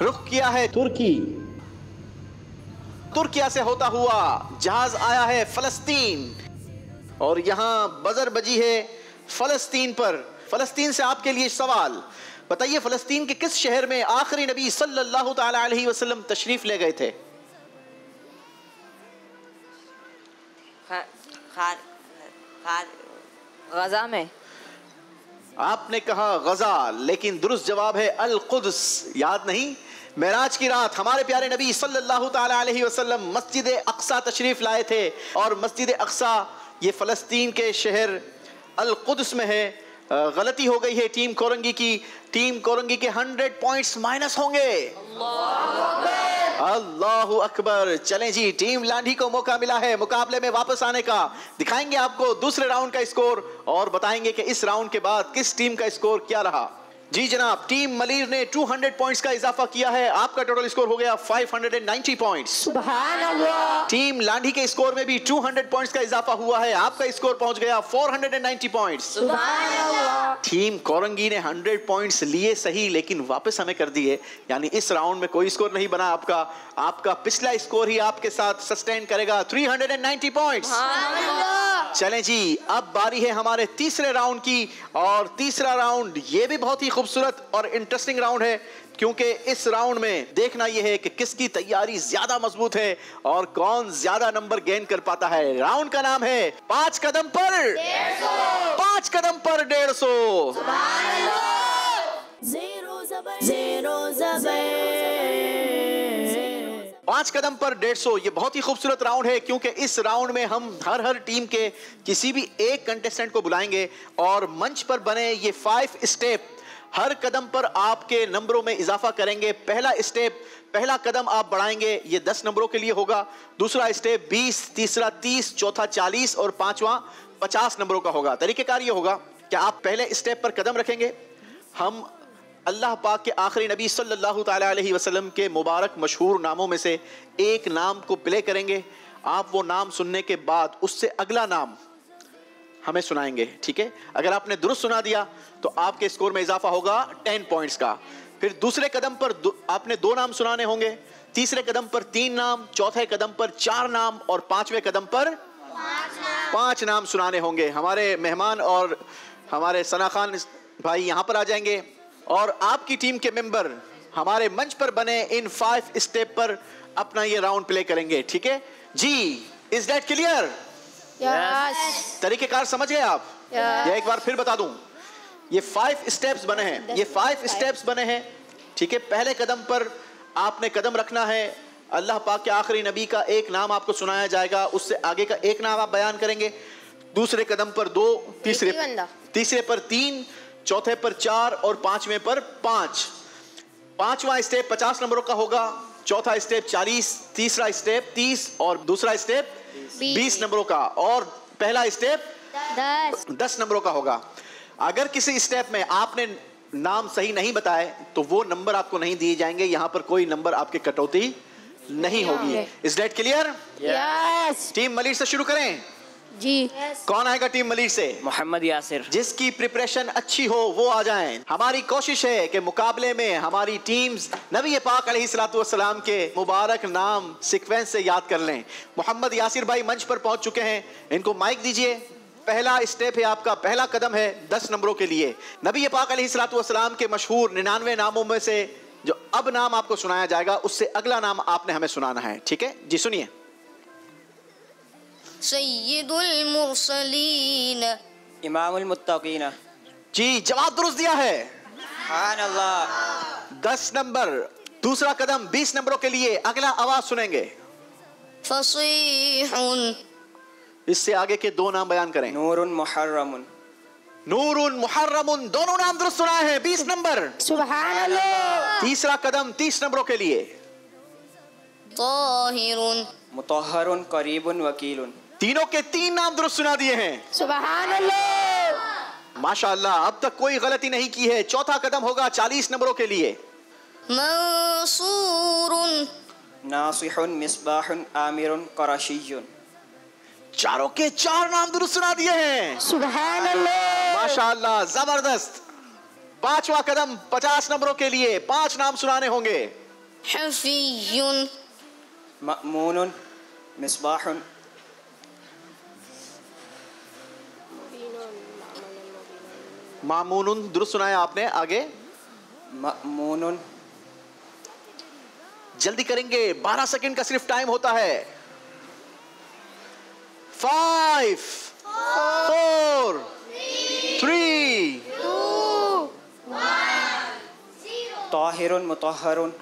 रुख किया है तुर्की। तुर्किया से होता हुआ जहाज आया है फलस्तीन, और यहां बजर बजी है फलस्तीन पर। फलस्तीन से आपके लिए सवाल। बताइए, फलस्तीन के किस शहर में आखिरी नबी सल्लल्लाहु ताला अलैहि वसल्लम तशरीफ ले गए थे? गजा में। आपने कहा गजा, लेकिन दुरुस्त जवाब है अल कुद्स। याद नहीं? मेराज की रात हमारे प्यारे नबी सल्लल्लाहु ताला अलैहि वसल्लम मस्जिद अक्सा तशरीफ लाए थे, और मस्जिद अक्सा ये फलस्तीन के शहर अल कुद्स में है। गलती हो गई है टीम कोरंगी की। टीम कोरंगी के 100 पॉइंट्स माइनस होंगे। अल्लाहु अकबर। चलें जी, टीम लांढी को मौका मिला है मुकाबले में वापस आने का। दिखाएंगे आपको दूसरे राउंड का स्कोर, और बताएंगे कि इस राउंड के बाद किस टीम का स्कोर क्या रहा। जी जनाब, टीम मलीर ने 200 पॉइंट्स का इजाफा किया है। आपका टोटल स्कोर हो गया 590 पॉइंट्स। सुभान अल्लाह। टीम लांढी के स्कोर में भी 200 पॉइंट्स का इजाफा हुआ है। आपका स्कोर पहुंच गया 490 पॉइंट्स। सुभान अल्लाह। टीम कोरंगी ने 100 पॉइंट्स लिए सही, लेकिन वापस हमें कर दिए, यानी इस राउंड में कोई स्कोर नहीं बना आपका। आपका पिछला स्कोर ही आपके साथ सस्टेन करेगा 390 पॉइंट्स। चलें जी, अब बारी है हमारे तीसरे राउंड की, और तीसरा राउंड ये भी बहुत ही खूबसूरत और इंटरेस्टिंग राउंड है, क्योंकि इस राउंड में देखना यह है कि किसकी तैयारी ज्यादा मजबूत है और कौन ज्यादा नंबर गेन कर पाता है। राउंड का नाम है 5 कदम पर 150। 5 कदम पर 150। 5 कदम पर 150। ये बहुत ही खूबसूरत राउंड है, क्योंकि इस राउंड में हम हर टीम के किसी भी एक कंटेस्टेंट को बुलाएंगे, और मंच पर बने ये 5 स्टेप हर कदम पर आपके नंबरों में इजाफा करेंगे। पहला स्टेप, पहला कदम आप बढ़ाएंगे, ये 10 नंबरों के लिए होगा। दूसरा स्टेप 20, तीसरा 30, चौथा 40 और पांचवा 50 नंबरों का होगा। तरीकेकार ये होगा कि आप पहले स्टेप पर कदम रखेंगे। हम अल्लाह पाक के आखिरी नबी सल्लल्लाहु ताला अलैहि वसल्लम के मुबारक मशहूर नामों में से एक नाम को प्ले करेंगे। आप वो नाम सुनने के बाद उससे अगला नाम हमें सुनाएंगे, ठीक है? अगर आपने दुरुस्त सुना दिया तो आपके स्कोर में इजाफा होगा 10 पॉइंट्स का। फिर दूसरे कदम पर आपने 2 नाम सुनाने होंगे, तीसरे कदम पर 3 नाम, चौथे कदम पर 4 नाम और पांचवें कदम पर 5 नाम सुनाने होंगे। हमारे मेहमान और हमारे सना खान भाई यहाँ पर आ जाएंगे, और आपकी टीम के मेंबर हमारे मंच पर बने इन 5 स्टेप पर अपना ये राउंड प्ले करेंगे, ठीक है जी? Is that clear? यस। तरीकेकार समझ गए आप? या एक बार फिर बता दूं, ये 5 स्टेप्स बने हैं। ये 5 स्टेप्स बने हैं, ठीक है? पहले कदम पर आपने कदम रखना है। अल्लाह पाक के आखिरी नबी का एक नाम आपको सुनाया जाएगा, उससे आगे का एक नाम आप बयान करेंगे। दूसरे कदम पर 2, तीसरे पर 3, चौथे पर 4 और पांचवें पर 5। पांचवा स्टेप 50 नंबरों का होगा, चौथा स्टेप 40, तीसरा स्टेप 30 और दूसरा स्टेप 20 नंबरों का, और पहला स्टेप 10 नंबरों का होगा। अगर किसी स्टेप में आपने नाम सही नहीं बताए तो वो नंबर आपको नहीं दिए जाएंगे। यहां पर कोई नंबर आपके कटौती नहीं होगी। Is that clear? Yes. Team Malir से शुरू करें जी। कौन आएगा टीम मलीर से? मोहम्मद यासिर। जिसकी प्रिपरेशन अच्छी हो वो आ जाएं। हमारी कोशिश है कि मुकाबले में हमारी टीम्स नबी पाक अलैहिस्सलातु वस्सलाम के मुबारक नाम सीक्वेंस से याद कर लें। मोहम्मद यासिर भाई मंच पर पहुंच चुके हैं, इनको माइक दीजिए। पहला स्टेप है आपका, पहला कदम है 10 नंबरों के लिए। नबी पाक अलैहिस्सलातु वस्सलाम के मशहूर 99 नामों में से जो अब नाम आपको सुनाया जाएगा उससे अगला नाम आपने हमें सुनाना है, ठीक है जी? सुनिए। सय्यदुल मुरसलीन। इमामुल मुत्तकीन। जी जवाब दुरुस्त दिया है। सुभान अल्लाह। 10 नंबर। दूसरा कदम 20 नंबरों के लिए। अगला आवाज सुनेंगे। फसीहुन। इससे आगे के दो नाम बयान करें। नूरुन मुहर्रमुन। नूरुन मुहर्रमुन, दोनों नाम दुरुस्त सुनाए हैं। 20 नंबर। सुभान अल्लाह। तीसरा कदम 30 नंबरों के लिए। ताहिरुन। मुतहरुन करीबुन वकीलुन। तीनों के 3 नाम दुरुस्त सुना दिए हैं। सुभान अल्लाह। माशाअल्लाह, अब तक कोई गलती नहीं की है। चौथा कदम होगा 40 नंबरों के लिए। मंसूरुन। नासिहुन मिसबाहुन आमिरुन कराशियुन। चारों के 4 नाम दुरुस्त सुना दिए हैं। सुभान अल्लाह। माशाअल्लाह, जबरदस्त। पांचवा कदम 50 नंबरों के लिए। 5 नाम सुनाने होंगे। हफीयुन। मअमूनुन मिसबाहुन। मामूनुन दुरुस्त सुनाया आपने। आगे मअमूनुन। जल्दी करेंगे, 12 सेकंड का सिर्फ टाइम होता है। 5 4 3 ताहिरुन मुतहरुन।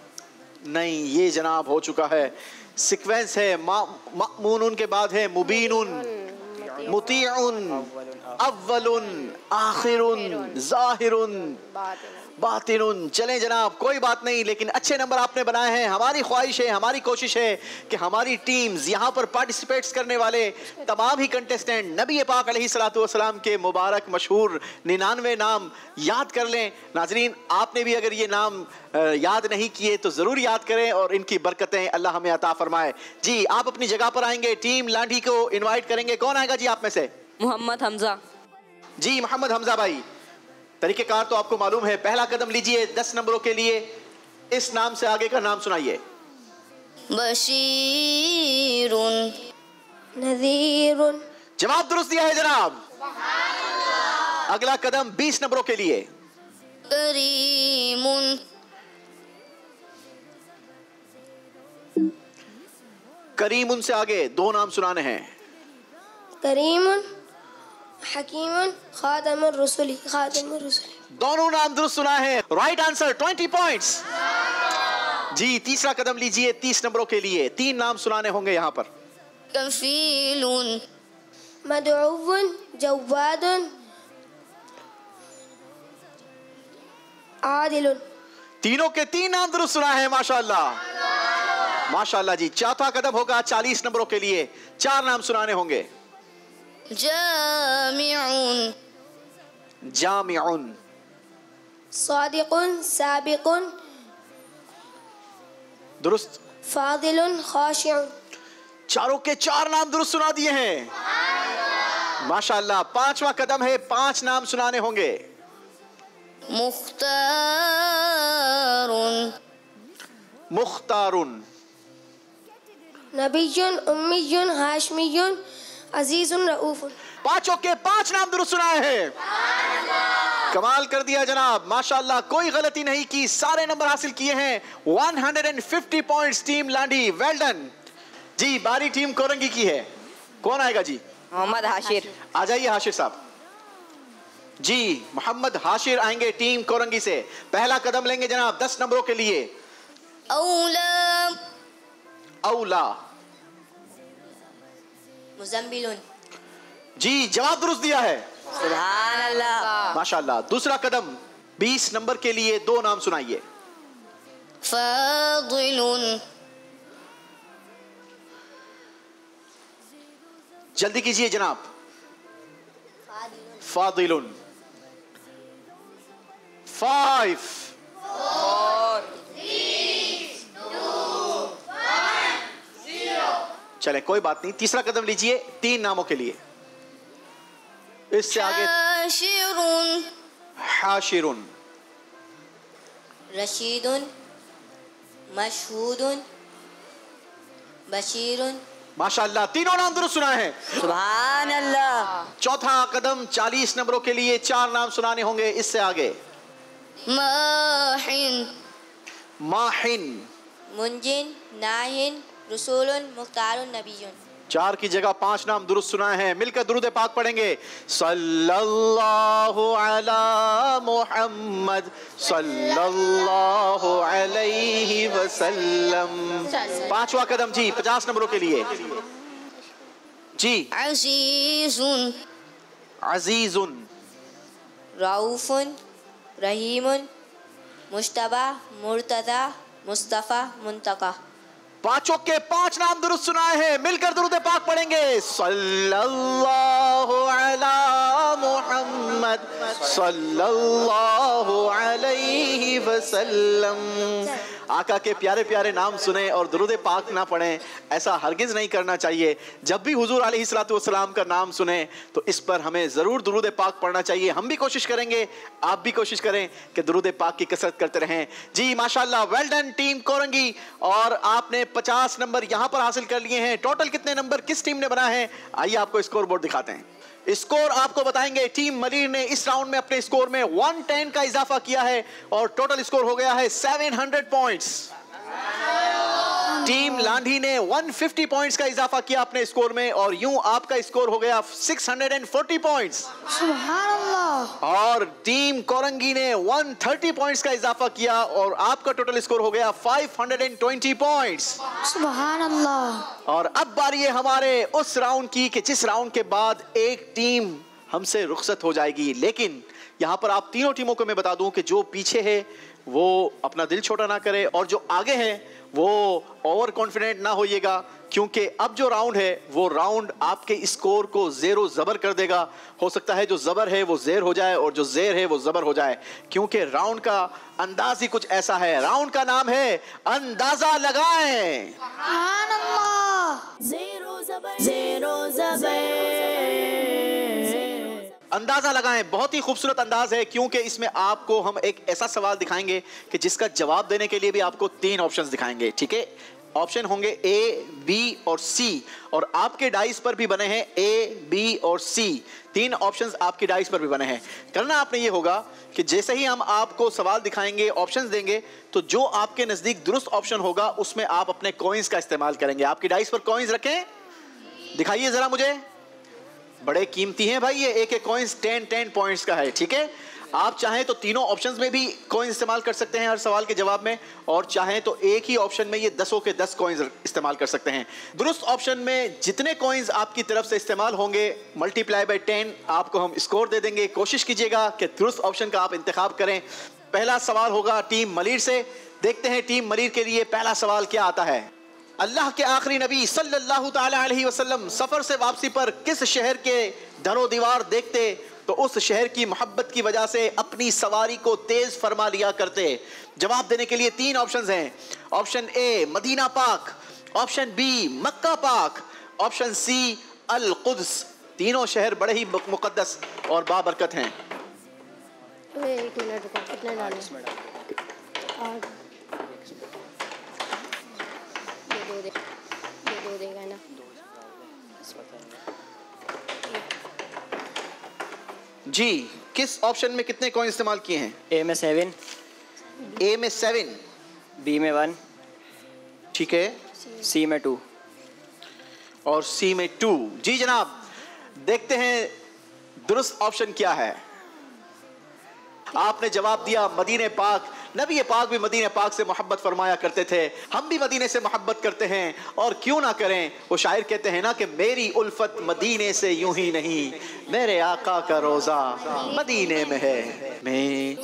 नहीं, ये जनाब हो चुका है। सीक्वेंस है मामूनुन के बाद है मुबीनुन, मुतीउन, अव्वलुन, आखिरुन, जाहिरुन, बातिनुन। चलें जनाब, कोई बात नहीं, लेकिन अच्छे नंबर आपने बनाए हैं। हमारी ख्वाहिश है, हमारी कोशिश है कि हमारी टीम्स, यहाँ पर पार्टिसिपेट्स करने वाले तमाम ही कंटेस्टेंट नबी पाक अलैहिस्सलातु वस्सलाम के मुबारक मशहूर 99 नाम याद कर लें। नाजरीन, आपने भी अगर ये नाम याद नहीं किए तो ज़रूर याद करें और इनकी बरकतें अल्लाह हमें अता फरमाए। जी, आप अपनी जगह पर आएंगे। टीम लाठी को इन्वाइट करेंगे। कौन आएगा जी आप में से? मोहम्मद हमजा। जी मोहम्मद हमजा भाई, तरीकेकार तो आपको मालूम है। पहला कदम लीजिए 10 नंबरों के लिए। इस नाम से आगे का नाम सुनाइए। बशीरुन। नज़ीरुन। जवाब दुरुस्त दिया है जनाब। अगला कदम 20 नंबरों के लिए। करीमुन। करीमुन से आगे 2 नाम सुनाने हैं। करीमुन, हकीमुन, खातमुर रसूली। खातमुर रसूली। दोनों नाम दुरुस्त सुनाए हैं। Right answer, 20 points. जी, तीसरा कदम लीजिए 30 नंबरों के लिए। 3 नाम सुनाने होंगे यहाँ पर। कफीलुन। मदऊवन, जवादुन, आदिलुन। तीनों के 3 नाम दुरुस्त सुनाए हैं। माशाअल्लाह, माशाअल्लाह जी। चौथा कदम होगा 40 नंबरों के लिए। 4 नाम सुनाने होंगे। जामिउन। जामिउन। सादिकुन, साबिकुन, दुरुस्त। फादिलुन, खाशिउन। चारों के 4 नाम दुरुस्त सुना दिए हैं। माशाअल्लाह। 5वां कदम है, 5 नाम सुनाने होंगे। मुख्तारुन। मुख्तारुन। नबीयुन, उम्मीयुन, हाशमीयुन, अजीजुन, रऊफुन। पांचों के 5 नाम दुरुस्त सुनाए हैं। कमाल कर दिया जनाब, माशाअल्लाह। कोई गलती नहीं की, सारे नंबर हासिल किए हैं। 150 points team Landhi. Well done जी। बारी टीम कोरंगी की है। कौन आएगा जी? मोहम्मद हाशिर। आ जाइए हाशिर साहब। जी, मोहम्मद हाशिर आएंगे टीम कोरंगी से। पहला कदम लेंगे जनाब 10 नंबरों के लिए। औला। औला। मुजम्मिलुन। जी, जवाब दुरुस्त दिया है। सुभान अल्लाह। माशाअल्लाह। दूसरा कदम 20 नंबर के लिए। 2 नाम सुनाइए। फादिलुन। जल्दी कीजिए जनाब। फादिलुन। 5 4 3 2 1 0। चले, कोई बात नहीं। तीसरा कदम लीजिए 3 नामों के लिए। इससे आगे हाशिरुन। हाशिरुन। रशीदुन, मशहूदुन, बशीरुन। माशाअल्लाह, तीनों नाम दुरुस्त सुनाए हैं। सुभान अल्लाह। चौथा कदम 40 नंबरों के लिए। 4 नाम सुनाने होंगे। इससे आगे माहिन। माहिन। मुंजिन, नाहिन, रसूलुन, मुख्तारुन, नबीयुन। 4 की जगह 5 नाम दुरुस्त सुनाए हैं। मिलकर दुरूद पाक पढ़ेंगे। सल्लल्लाहु अला मुहम्मद सल्लल्लाहु अलैहि वसल्लम। 5वां कदम जी 50 नंबरों के लिए जी। अज़ीज़ुन, अजीजुन, रऊफ़ुन, रहीमुन, मुश्तबा, मुर्तज़ा, मुस्तफ़ा, मुंतका। 5 के 5 नाम दुरुस्त सुनाए हैं। मिलकर दुरूद पाक पढ़ेंगे। सल्लल्लाहु अला मुहम्मद सल्लल्लाहु अलैहि वसल्लम। आका के प्यारे प्यारे नाम सुने और दुरूद पाक ना पढ़ें, ऐसा हरगिज नहीं करना चाहिए। जब भी हुजूर अलैहिस्सलातु वस्सलाम का नाम सुने तो इस पर हमें जरूर दुरूद पाक पढ़ना चाहिए। हम भी कोशिश करेंगे, आप भी कोशिश करें कि दुरूद पाक की कसरत करते रहें। जी माशाल्लाह, वेल डन टीम कोरंगी। और आपने 50 नंबर यहां पर हासिल कर लिए हैं। टोटल कितने नंबर किस टीम ने बनाए हैं, आइए आपको स्कोर बोर्ड दिखाते हैं। स्कोर आपको बताएंगे। टीम मलीर ने इस राउंड में अपने स्कोर में 110 का इजाफा किया है और टोटल स्कोर हो गया है 700 पॉइंट्स। टीम लांढी ने 150 पॉइंट्स का इजाफा किया अपने स्कोर में और यूं आपका स्कोर हो गया 640 पॉइंट्स। सुभान अल्लाह। और टीम कोरंगी ने 130 पॉइंट्स का इजाफा किया और आपका टोटल स्कोर हो गया 520 पॉइंट्स। सुभान अल्लाह। और अब बारी है हमारे उस राउंड की कि जिस राउंड के बाद एक टीम हमसे रुखसत हो जाएगी। लेकिन यहां पर आप तीनों टीमों को मैं बता दूं कि जो पीछे है वो अपना दिल छोटा ना करे और जो आगे है वो ओवर कॉन्फिडेंट ना होइएगा, क्योंकि अब जो राउंड है वो राउंड आपके स्कोर को ज़ेरो ज़बर कर देगा। हो सकता है जो ज़बर है वो ज़ेर हो जाए और जो ज़ेर है वो ज़बर हो जाए, क्योंकि राउंड का अंदाज ही कुछ ऐसा है। राउंड का नाम है अंदाजा लगाएं। सुभान अल्लाह। ज़ेरो ज़बर, ज़ेरो ज़बर। अंदाजा लगाएं बहुत ही खूबसूरत अंदाज है, क्योंकि इसमें आपको हम एक ऐसा सवाल दिखाएंगे कि जिसका जवाब देने के लिए भी आपको 3 ऑप्शंस दिखाएंगे। ठीक है, ऑप्शन होंगे ए, बी और सी, और आपके डाइस पर भी बने हैं ए, बी और सी। 3 ऑप्शंस आपकी डाइस पर भी बने हैं। करना आपने ये होगा कि जैसे ही हम आपको सवाल दिखाएंगे, ऑप्शंस देंगे, तो जो आपके नजदीक दुरुस्त ऑप्शन होगा उसमें आप अपने कॉइंस का इस्तेमाल करेंगे। आपकी डाइस पर कॉइंस रखें, दिखाइए जरा मुझे, बड़े कीमती हैं भाई ये। एक एक कॉइंस 10 पॉइंट्स का है। ठीक है, आप चाहें तो तीनों ऑप्शंस में भी कॉइंस इस्तेमाल कर सकते हैं हर सवाल के जवाब में, और चाहें तो एक ही ऑप्शन में ये 10 के 10 कॉइंस इस्तेमाल कर सकते हैं। दुरुस्त ऑप्शन में जितने कॉइंस आपकी तरफ से इस्तेमाल होंगे मल्टीप्लाई बाय 10 आपको हम स्कोर दे देंगे। कोशिश कीजिएगा कि दुरुस्त ऑप्शन का आप इंतखाब करें। पहला सवाल होगा टीम मलीर से। देखते हैं टीम मलीर के लिए पहला सवाल क्या आता है। अल्लाह के आखिरी नबी सल्लल्लाहु ताला अलैहि वसल्लम सफर से वापसी पर किस शहर के दरो दीवार देखते तो उस शहर की मोहब्बत की वजह से अपनी सवारी को तेज फरमा लिया करते। जवाब देने के लिए 3 ऑप्शंस हैं। ऑप्शन ए मदीना पाक, ऑप्शन बी मक्का पाक, ऑप्शन सी अल कुद्स। तीनों शहर बड़े ही मुकद्दस और बाबरकत हैं। एक मिनट रुको, कितने डालें? दो देगा ना। जी, किस ऑप्शन में कितने कॉइन इस्तेमाल किए हैं? ए में 7, ए में 7, बी में 1, ठीक है, सी में 2 और सी में 2। जी जनाब, देखते हैं दुरुस्त ऑप्शन क्या है। आपने जवाब दिया मदीने पाक। नबी पाक भी मदीने पाक से मोहब्बत फरमाया करते थे, हम भी मदीने से मोहब्बत करते हैं और क्यों ना करें। वो शायर कहते हैं ना कि मेरी उल्फत मदीने से यूं ही नहीं, मेरे आका का रोजा मदीने में है। मैं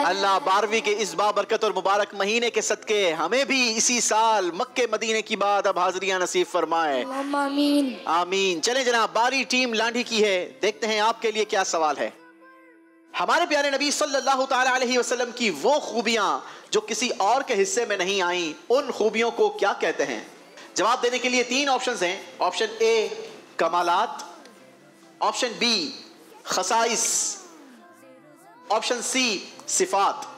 अल्लाह 12वीं के इस बाबरकत और मुबारक महीने के सदके हमें भी इसी साल मक्के मदीने की बात अब हाजिरियां नसीब फरमाए। आमीन आमीन। चले जनाब, बारी टीम लांढी की है। देखते हैं आपके लिए क्या सवाल है। हमारे प्यारे नबी सल्लल्लाहु ताला अलैहि वसल्लम की वो खूबियां जो किसी और के हिस्से में नहीं आई, उन खूबियों को क्या कहते हैं? जवाब देने के लिए 3 ऑप्शंस हैं। ऑप्शन ए कमालात, ऑप्शन बी खसाइस, ऑप्शन सी सिफात।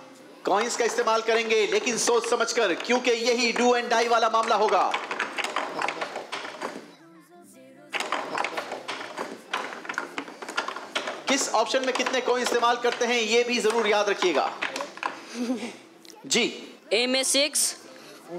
कॉइंस का इस्तेमाल करेंगे लेकिन सोच समझकर, क्योंकि यही डू एंड डाई वाला मामला होगा। किस ऑप्शन में कितने कॉइन इस्तेमाल करते हैं ये भी जरूर याद रखिएगा जी। ए में 6,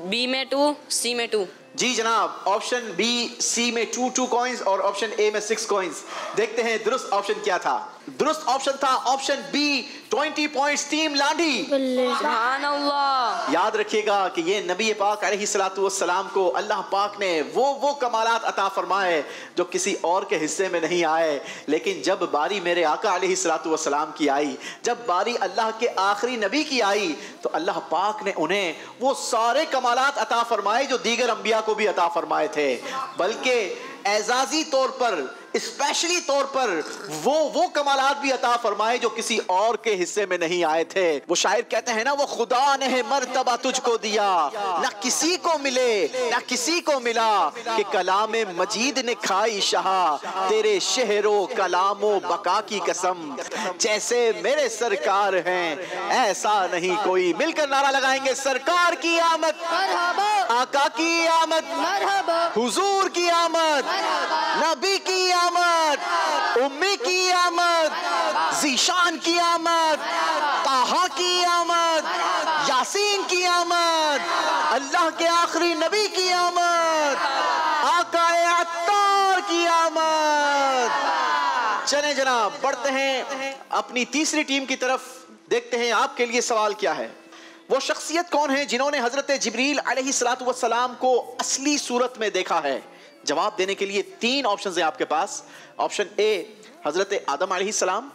बी में 2, सी में 2। जी जनाब, ऑप्शन बी सी में 2 कॉइंस और ऑप्शन ए में 6 कॉइंस। देखते हैं दुरुस्त ऑप्शन क्या था। दुरुस्त ऑप्शन था option B 20 points team Landhi. सुभान अल्लाह। याद रखिएगा कि ये नबी पाक अलैहिस्सलातु वस्सलाम को अल्लाह पाक ने वो कमालात अता फरमाए जो किसी और के हिस्से में नहीं आए, लेकिन जब बारी मेरे आका अलैहिस्सलातु वस्सलाम की आई, जब बारी अल्लाह के आखिरी नबी की आई, तो अल्लाह पाक ने उन्हें वो सारे कमालात अता फरमाए जो दीगर अंबिया को भी अता फरमाए थे, बल्कि एजाजी तौर पर, स्पेशली तौर पर वो कमालात भी अता फरमाए जो किसी और के हिस्से में नहीं आए थे। वो शायर कहते हैं ना, वो खुदा ने मर्तबा तुझको दिया, ना किसी को मिले ना किसी को मिला, कि कलामे मजीद ने खाई शाह, तेरे शहरो कलामो बका की कसम, जैसे मेरे सरकार हैं ऐसा नहीं कोई। मिलकर नारा लगाएंगे, सरकार की आमद, आका की आमद, हुजूर की आमद, नबी की आमद, उम्मी की आमद, जीशान की आमद, ताहा की आमद, यासीन की आमद, अल्लाह के आखिरी नबी की आमद, आकाए अत्तार की आमद। चलें जनाब, बढ़ते हैं अपनी तीसरी टीम की तरफ। देखते हैं आपके लिए सवाल क्या है। वो शख्सियत कौन है जिन्होंने हजरत जिब्रील अलैहिस्सलातु वस्सलाम को असली सूरत में देखा है? जवाब देने के लिए 3 ऑप्शन है आपके पास। ऑप्शन ए हजरत आदम अलैहिस्सलाम,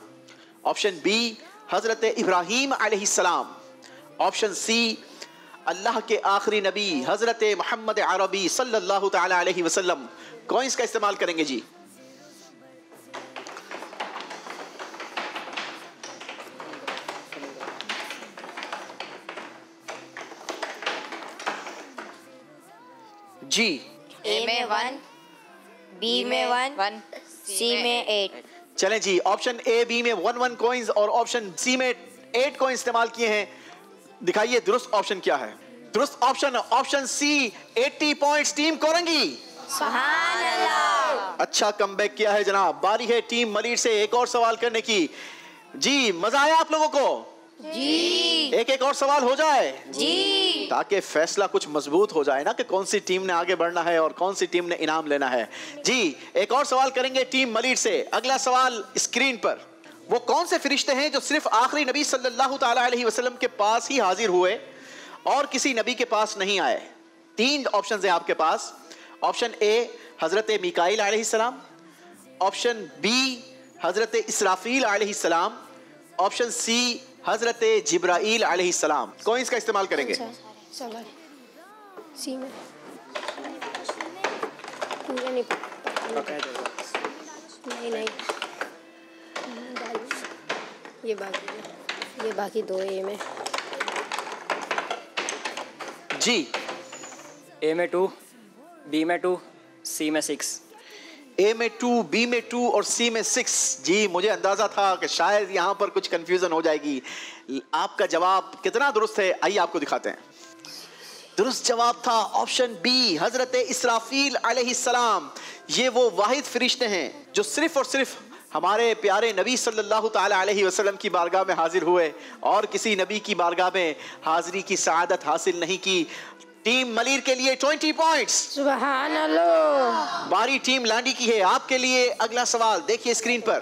ऑप्शन बी हजरत इब्राहीम अलैहिस्सलाम, ऑप्शन सी अल्लाह के आखिरी नबी हजरत मोहम्मद अरबी सल्लल्लाहु ताला अलैहि वसल्लम। कॉइंस का इस्तेमाल करेंगे जी। जी ए में 1, बी में 1, सी में 8। चलें जी, ऑप्शन ए बी में 1 कॉइंस और ऑप्शन सी में 8 कॉइंस इस्तेमाल किए हैं। दिखाइए दुरुस्त ऑप्शन क्या है। दुरुस्त option option C 80 points team Korangi. सुभान अल्लाह। अच्छा कमबैक किया है जनाब। बारी है टीम मलिर से एक और सवाल करने की। जी मजा आया आप लोगों को? जी। एक और सवाल हो जाए जी, ताकि फैसला कुछ मजबूत हो जाए ना कि कौन सी टीम ने आगे बढ़ना है और कौन सी टीम ने इनाम लेना है। जी एक और सवाल करेंगे टीम मलिर से। अगला सवाल स्क्रीन पर, वो कौन से फरिश्ते हैं जो सिर्फ आखिरी नबी सल्लल्लाहु ताला अलैहि वसल्लम के पास ही हाजिर हुए और किसी नबी के पास नहीं आए? 3 ऑप्शन है आपके पास। ऑप्शन ए हजरत मिकाईल अलैहिस्सलाम, ऑप्शन बी हजरत इसराफील अलैहिस्सलाम, ऑप्शन सी हजरत जिब्राईल अलैहिस्सलाम। कॉइंस का इस्तेमाल करेंगे। सी में नहीं ये बाकी 2 ए में। जी ए में 2, बी में 2, सी में 6। ए में 2, बी में 2 और सी में 6। जी मुझे अंदाजा था कि शायद यहाँ पर कुछ कंफ्यूजन हो जाएगी। आपका जवाब कितना दुरुस्त है आइए आपको दिखाते हैं। दुरुस्त जवाब था ऑप्शन बी हजरत इसराफील अलैहिस्सलाम। ये वो वाहिद फरिश्ते हैं जो सिर्फ और सिर्फ हमारे प्यारे नबी सल्लल्लाहु ताला अलैहि वसल्लम की बारगाह में हाजिर हुए और किसी नबी की बारगाह में हाजिरी की सआदत हासिल नहीं की। टीम मलिर के लिए 20 पॉइंट्स। सुभान अल्लाह। बारी टीम लांडी की है। आपके लिए अगला सवाल देखिए स्क्रीन पर।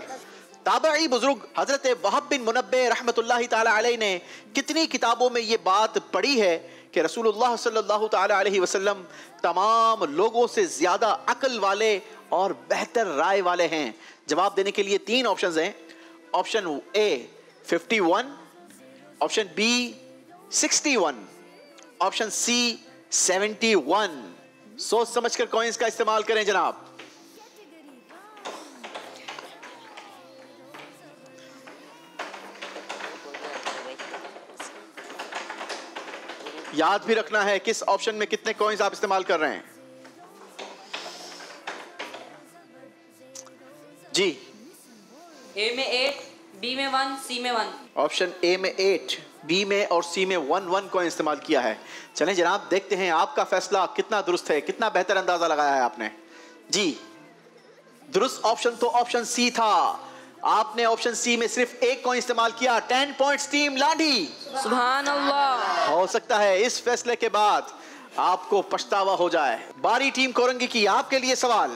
ताबई बुजुर्ग हजरत वहब बिन मुनब्बे रहमतुल्लाहि ताला अलैह ने कितनी किताबों में ये बात पढ़ी है कि रसूलुल्लाह सल्लल्लाहु ताला अलैहि वसल्लम तमाम लोगों से ज्यादा अक्ल वाले और बेहतर राय वाले हैं? जवाब देने के लिए 3 ऑप्शंस हैं। Option A 51, option B 61, option C 71। सोच समझकर कॉइंस का इस्तेमाल करें जनाब। याद भी रखना है किस ऑप्शन में कितने कॉइंस आप इस्तेमाल कर रहे हैं। जी, ए में 8, बी में 1, सी में 1। ऑप्शन ए में 8, बी में और सी में 1 कॉइन इस्तेमाल किया है। चलें जनाब, देखते हैं आपका फैसला कितना दुरुस्त है, कितना बेहतर अंदाजा लगाया है आपने। जी, दुरुस्त ऑप्शन तो ऑप्शन सी था। आपने ऑप्शन सी में सिर्फ 1 कॉइन इस्तेमाल किया। 10 पॉइंट्स टीम लांडी। सुभान अल्लाह। हो सकता है इस फैसले के बाद आपको पछतावा हो जाए। बारी टीम कोरंगी की। आपके लिए सवाल,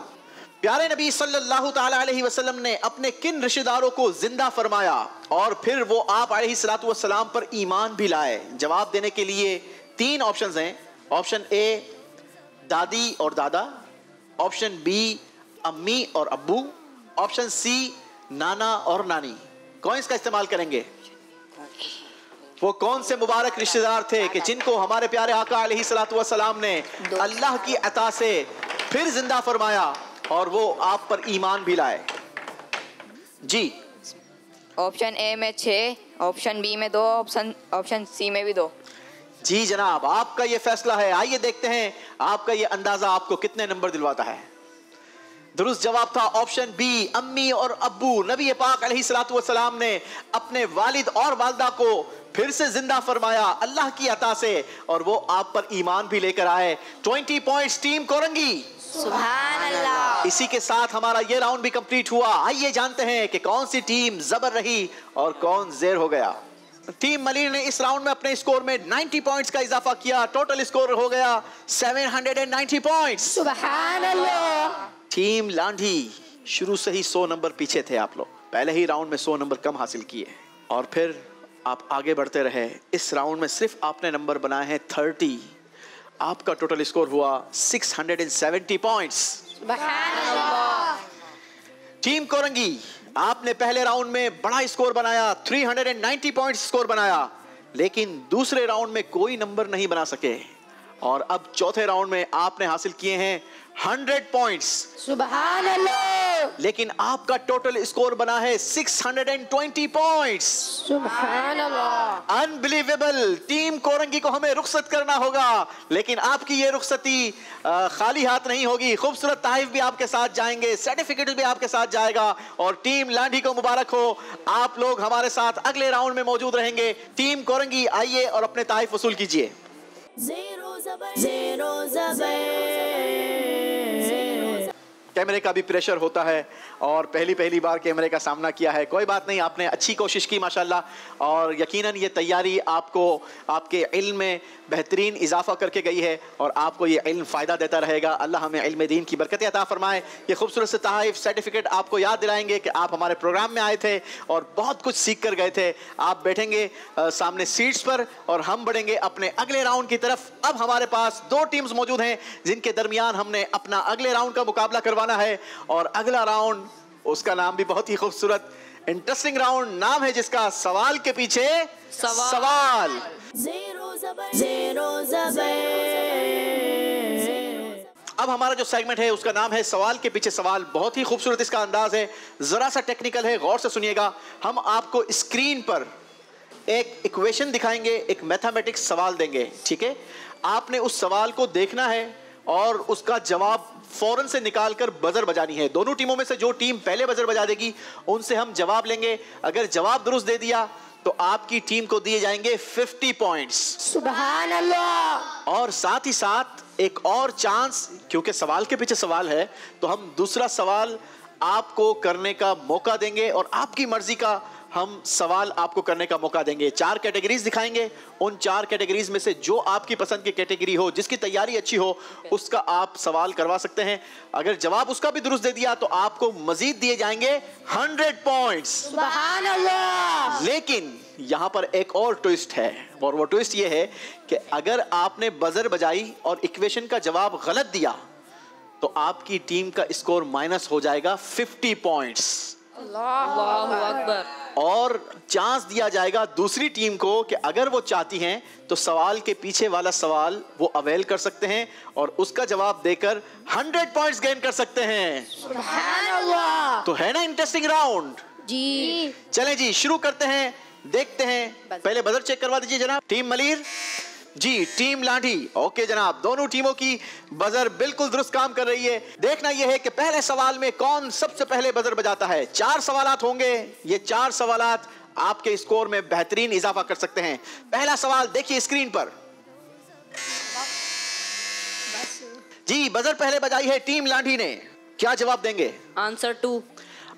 प्यारे नबी सल्लल्लाहु ताला अलैहि वसल्लम ने अपने किन रिश्तेदारों को जिंदा फरमाया और फिर वो आप अलैहिस्सलातु वस्सलाम पर ईमान भी लाए? जवाब देने के लिए 3 ऑप्शंस हैं। ऑप्शन ए दादी और दादा, ऑप्शन बी अम्मी और अब्बू, ऑप्शन सी नाना और नानी। कॉइंस का इस्तेमाल करेंगे। वो कौन से मुबारक रिश्तेदार थे कि जिनको हमारे प्यारे आका अलैहिस्सलातु वस्सलाम ने अल्लाह की अता से फिर जिंदा फरमाया और वो आप पर ईमान भी लाए? जी, ऑप्शन ए में 6, ऑप्शन बी में 2, ऑप्शन सी में भी 2। जी जनाब, आपका ये फैसला है। आइए देखते हैं आपका ये अंदाजा आपको कितने नंबर दिलवाता है। दुरुस्त जवाब था ऑप्शन बी, अम्मी और अब्बू। नबी पाक अलैहिस्सलातु वस्सलाम ने अपने वालिद और वालिदा को फिर से जिंदा फरमाया अल्लाह की अता से और वो आप पर ईमान भी लेकर आए। 20 पॉइंट्स टीम कोरंगी। सुभान अल्लाह। इसी के साथ हमारा ये राउंड भी कंप्लीट हुआ। आइए जानते हैं कि कौन सी टीम जबर रही और कौन ज़ेर हो गया। टीम मलिर ने इस राउंड में अपने स्कोर में 90 पॉइंट्स का इजाफा किया। टोटल स्कोर हो गया 790 पॉइंट्स। सुभान अल्लाह। टीम लांढी शुरू से ही 100 नंबर पीछे थे। आप लोग पहले ही राउंड में 100 नंबर कम हासिल किए और फिर आप आगे बढ़ते रहे। इस राउंड में सिर्फ आपने नंबर बनाए हैं 30। आपका टोटल स्कोर हुआ 670 पॉइंट्स। सुभान अल्लाह। टीम कोरंगी, आपने पहले राउंड में बड़ा स्कोर बनाया, 390 पॉइंट्स स्कोर बनाया, लेकिन दूसरे राउंड में कोई नंबर नहीं बना सके और अब चौथे राउंड में आपने हासिल किए हैं 100 पॉइंट्स। सुभान अल्लाह। लेकिन आपका टोटल स्कोर बना है 620 पॉइंट्स। सुभान अल्लाह। अनबिलीवेबल। टीम कोरंगी को हमें रुखसत करना होगा, लेकिन आपकी ये रुखसती खाली हाथ नहीं होगी। खूबसूरत तहफ़ भी आपके साथ जाएंगे, सर्टिफिकेट भी आपके साथ जाएगा और टीम लांढी को मुबारक हो। आप लोग हमारे साथ अगले राउंड में मौजूद रहेंगे। टीम कोरंगी आइए और अपने तहफ़ वसूल कीजिए। कैमरे का भी प्रेशर होता है और पहली बार कैमरे का सामना किया है। कोई बात नहीं, आपने अच्छी कोशिश की माशाल्लाह और यकीनन ये तैयारी आपको आपके इल्म में बेहतरीन इजाफा करके गई है और आपको ये इल्म फ़ायदा देता रहेगा। अल्लाह हमें इल्म दीन की बरकतें अता फरमाए। ये खूबसूरत से तहफ़ सर्टिफिकेट आपको याद दिलाएंगे कि आप हमारे प्रोग्राम में आए थे और बहुत कुछ सीख कर गए थे। आप बैठेंगे सामने सीट्स पर और हम बढ़ेंगे अपने अगले राउंड की तरफ। अब हमारे पास 2 टीम्स मौजूद हैं जिनके दरमियान हमने अपना अगले राउंड का मुकाबला करवाना है और अगला राउंड, उसका नाम भी बहुत ही खूबसूरत इंटरेस्टिंग राउंड नाम है जिसका सवाल के पीछे सवाल। अब हमारा जो सेगमेंट है उसका नाम है सवाल के पीछे सवाल। बहुत ही खूबसूरत इसका अंदाज है, जरा सा टेक्निकल है, गौर से सुनिएगा। हम आपको स्क्रीन पर एक इक्वेशन दिखाएंगे, एक मैथमेटिक्स सवाल देंगे, ठीक है? आपने उस सवाल को देखना है और उसका जवाब फौरन से निकालकर बजर बजानी है। दोनों टीमों में से जो टीम पहले बजर बजा देगी उनसे हम जवाब लेंगे। अगर जवाब दुरुस्त दे दिया तो आपकी टीम को दिए जाएंगे 50 पॉइंट्स। सुभान अल्लाह। और साथ ही साथ एक और चांस, क्योंकि सवाल के पीछे सवाल है तो हम दूसरा सवाल आपको करने का मौका देंगे और आपकी मर्जी का हम सवाल आपको करने का मौका देंगे। 4 कैटेगरीज दिखाएंगे, उन 4 कैटेगरीज में से जो आपकी पसंद की कैटेगरी हो, जिसकी तैयारी अच्छी हो, उसका आप सवाल करवा सकते हैं। अगर जवाब उसका भी दुरुस्त दे दिया तो आपको मजीद दिए जाएंगे 100 पॉइंट्स। सुभान अल्लाह। लेकिन यहां पर एक और ट्विस्ट है और वो ट्विस्ट ये है कि अगर आपने बजर बजाई और इक्वेशन का जवाब गलत दिया तो आपकी टीम का स्कोर माइनस हो जाएगा 50 पॉइंट्स। अल्लाहु अकबर। और चांस दिया जाएगा दूसरी टीम को कि अगर वो चाहती हैं तो सवाल के पीछे वाला सवाल वो अवेल कर सकते हैं और उसका जवाब देकर 100 पॉइंट्स गेन कर सकते हैं। सुभान अल्लाह। तो है ना इंटरेस्टिंग राउंड? जी। चलें जी, शुरू करते हैं, देखते हैं। पहले बजर चेक करवा दीजिए जनाब। टीम मलिर जी टीम लाठी। ओके जनाब, दोनों टीमों की बजर बिल्कुल दुरुस्त काम कर रही है। देखना यह है कि पहले सवाल में कौन सबसे पहले बजर बजाता है। 4 सवालात होंगे, ये 4 सवालात आपके स्कोर में बेहतरीन इजाफा कर सकते हैं। पहला सवाल देखिए स्क्रीन पर। जी बजर पहले बजाई है टीम लाठी ने, क्या जवाब देंगे? आंसर 2।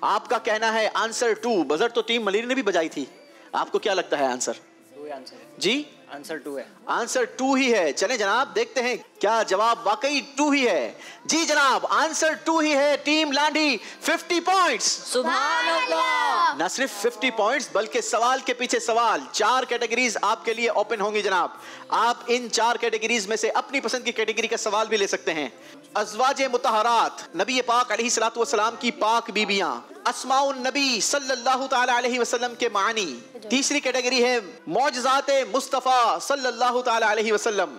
आपका कहना है आंसर 2। बजर तो टीम मलिर ने भी बजाई थी, आपको क्या लगता है आंसर? 2 आंसर है जी आंसर 2 है। आंसर 2 ही है। चले जनाब देखते हैं क्या जवाब वाकई 2 ही है। जी जनाब आंसर 2 ही है। टीम लाठी 50 पॉइंट्स। सुभान अल्लाह। न सिर्फ 50 पॉइंट्स बल्कि सवाल के पीछे सवाल। 4 कैटेगरीज आपके लिए ओपन होंगी जनाब। आप इन 4 कैटेगरीज में से अपनी पसंद की कैटेगरी का सवाल भी ले सकते हैं। अज़वाजे मुतहरात, नबी पाक अलैहिस्सलातु वस्सलाम की पाक बीबियां। अस्माउन नबी सल्लल्लाहु ताला अलैहि वसल्लम के मानी। तीसरी कैटेगरी है मौजज़ाते मुस्तफ़ा सल्लल्लाहु ताला अलैहि वसल्लम।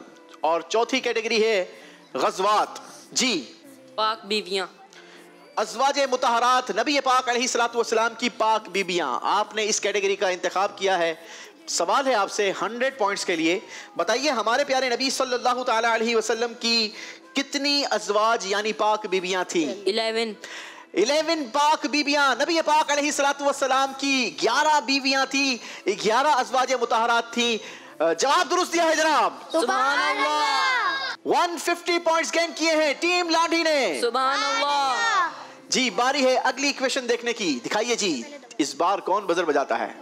और चौथी कैटेगरी है गज़वात। जी पाक बीवियां। अज़वाजे मुतहरात, नबी पाक अलैहिस्सलातु वस्सलाम की पाक बीबियां। आपने इस कैटेगरी का इंतखाब किया है। सवाल है आपसे 100 पॉइंट्स के लिए। बताइए हमारे प्यारे नबी सल्लल्लाहु ताला अलैहि वसल्लम की कितनी अज़वाज यानी पाक बीबियां थी? 11 पाक बीबियां। नबी पाक अलैहिस्सलातु वस्सलाम की 11 बीवियां थी, 11 अज़वाजे मुतहरात थी। जवाब दुरुस्त दिया है जनाब। सुभान अल्लाह। 150 पॉइंट्स गेन किए हैं टीम लाठी ने। सुभान अल्लाह। जी बारी है अगली इक्वेशन देखने की। दिखाइए जी इस बार कौन बजर बजाता है।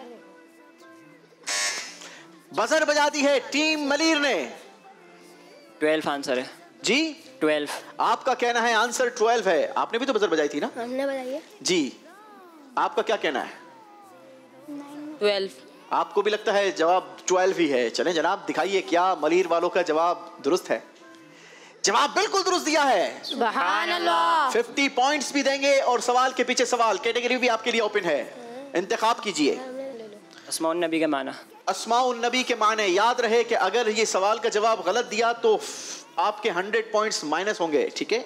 बजर बजा दी है टीम मलीर ने। 12 आंसर है जी 12। आपका कहना है आंसर 12 है। आपने भी तो बजर बजाई थी ना? हमने बताइए। जी आपका क्या कहना है? 12। आपको भी लगता है जवाब 12 ही है। चलें जनाब दिखाइए क्या मलीर वालों का जवाब दुरुस्त है। जवाब बिल्कुल दुरुस्त दिया है। सुभान अल्लाह। 50 पॉइंट्स भी देंगे और सवाल के पीछे सवाल कैटेगरी भी आपके लिए ओपन है। इंतखाब कीजिए। अस्माउन नबी के माना। अस्माउन नबी के माने। याद रहे कि अगर ये सवाल का जवाब गलत दिया तो आपके 100 पॉइंट्स माइनस होंगे। ठीक है।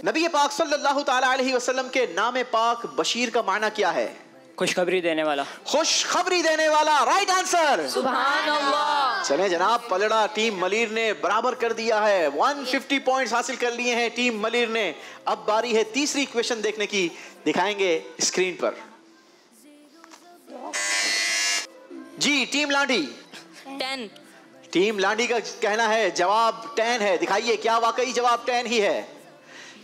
नबी पाक सल्लल्लाहु ताला अलैहि वसल्लम के नाम पाक बशीर का माना क्या है? खुशखबरी देने वाला। खुशखबरी देने वाला। Right answer. सुभान अल्लाह। चले जनाब पलड़ा टीम मलीर ने बराबर कर दिया है। 150 पॉइंट्स हासिल कर लिए हैं टीम मलीर ने। अब बारी है तीसरी इक्वेशन देखने की। दिखाएंगे स्क्रीन पर। जी टीम लाठी। 10। टीम लाठी का कहना है जवाब 10 है। दिखाइए क्या वाकई जवाब 10 ही है?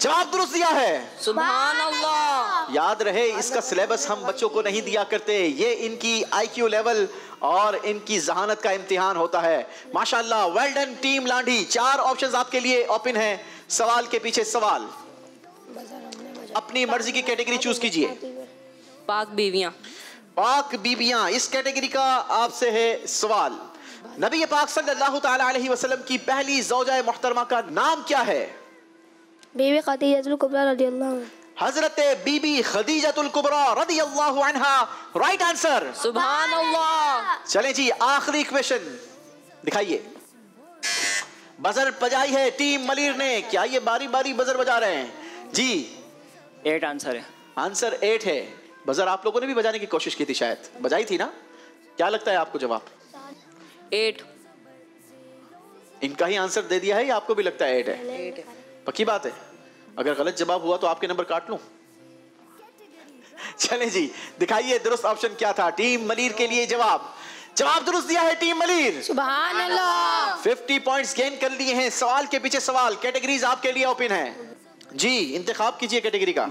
जवाब दुरुस्त दिया है। सुभान अल्लाह। याद रहे इसका सिलेबस हम बच्चों को नहीं दिया करते। ये इनकी IQ लेवल और इनकी जहानत का इम्तिहान होता है। माशाल्लाह वेल डन टीम लाठी। 4 ऑप्शंस आपके लिए ओपन है। सवाल के पीछे सवाल। अपनी मर्जी की कैटेगरी चूज कीजिए। पाक बीवियां। पाक बीबियां इस कैटेगरी का आपसे है सवाल। नबी पाक सल्लल्लाहु ताला अलैहि वसल्लम की पहली ज़ौजा मुहतरमा का नाम क्या है? बीबी खदीजतुल कुबरा रदियल्लाहु अन्हा। हजरत बीबी खदीजतुल कुबरा रदियल्लाहु अन्हा। Right answer. सुभान अल्लाह। चलें जी आखिरी क्वेश्चन दिखाइए। बजर बजाई है टीम मलीर ने। क्या ये बारी बारी बजर बजा रहे हैं? जी 8 आंसर है। आंसर 8 है। बजर आप लोगों ने भी बजाने की कोशिश की थी, शायद बजाई थी ना? क्या लगता है आपको जवाब? 8। इनका ही आंसर दे दिया है या आपको भी लगता है 8 है? पक्की बात है? अगर गलत जवाब हुआ तो आपके नंबर काट लूं? चलें जी दिखाइए दुरुस्त ऑप्शन क्या था टीम मलीर के लिए। जवाब दुरुस्त दिया है टीम मलीर। सुभान अल्लाह। 50 पॉइंट्स गेन कर लिए हैं। सवाल के पीछे सवाल कैटेगरीज आपके लिए ओपन है। जी इंतखाब कीजिए कैटेगरी का।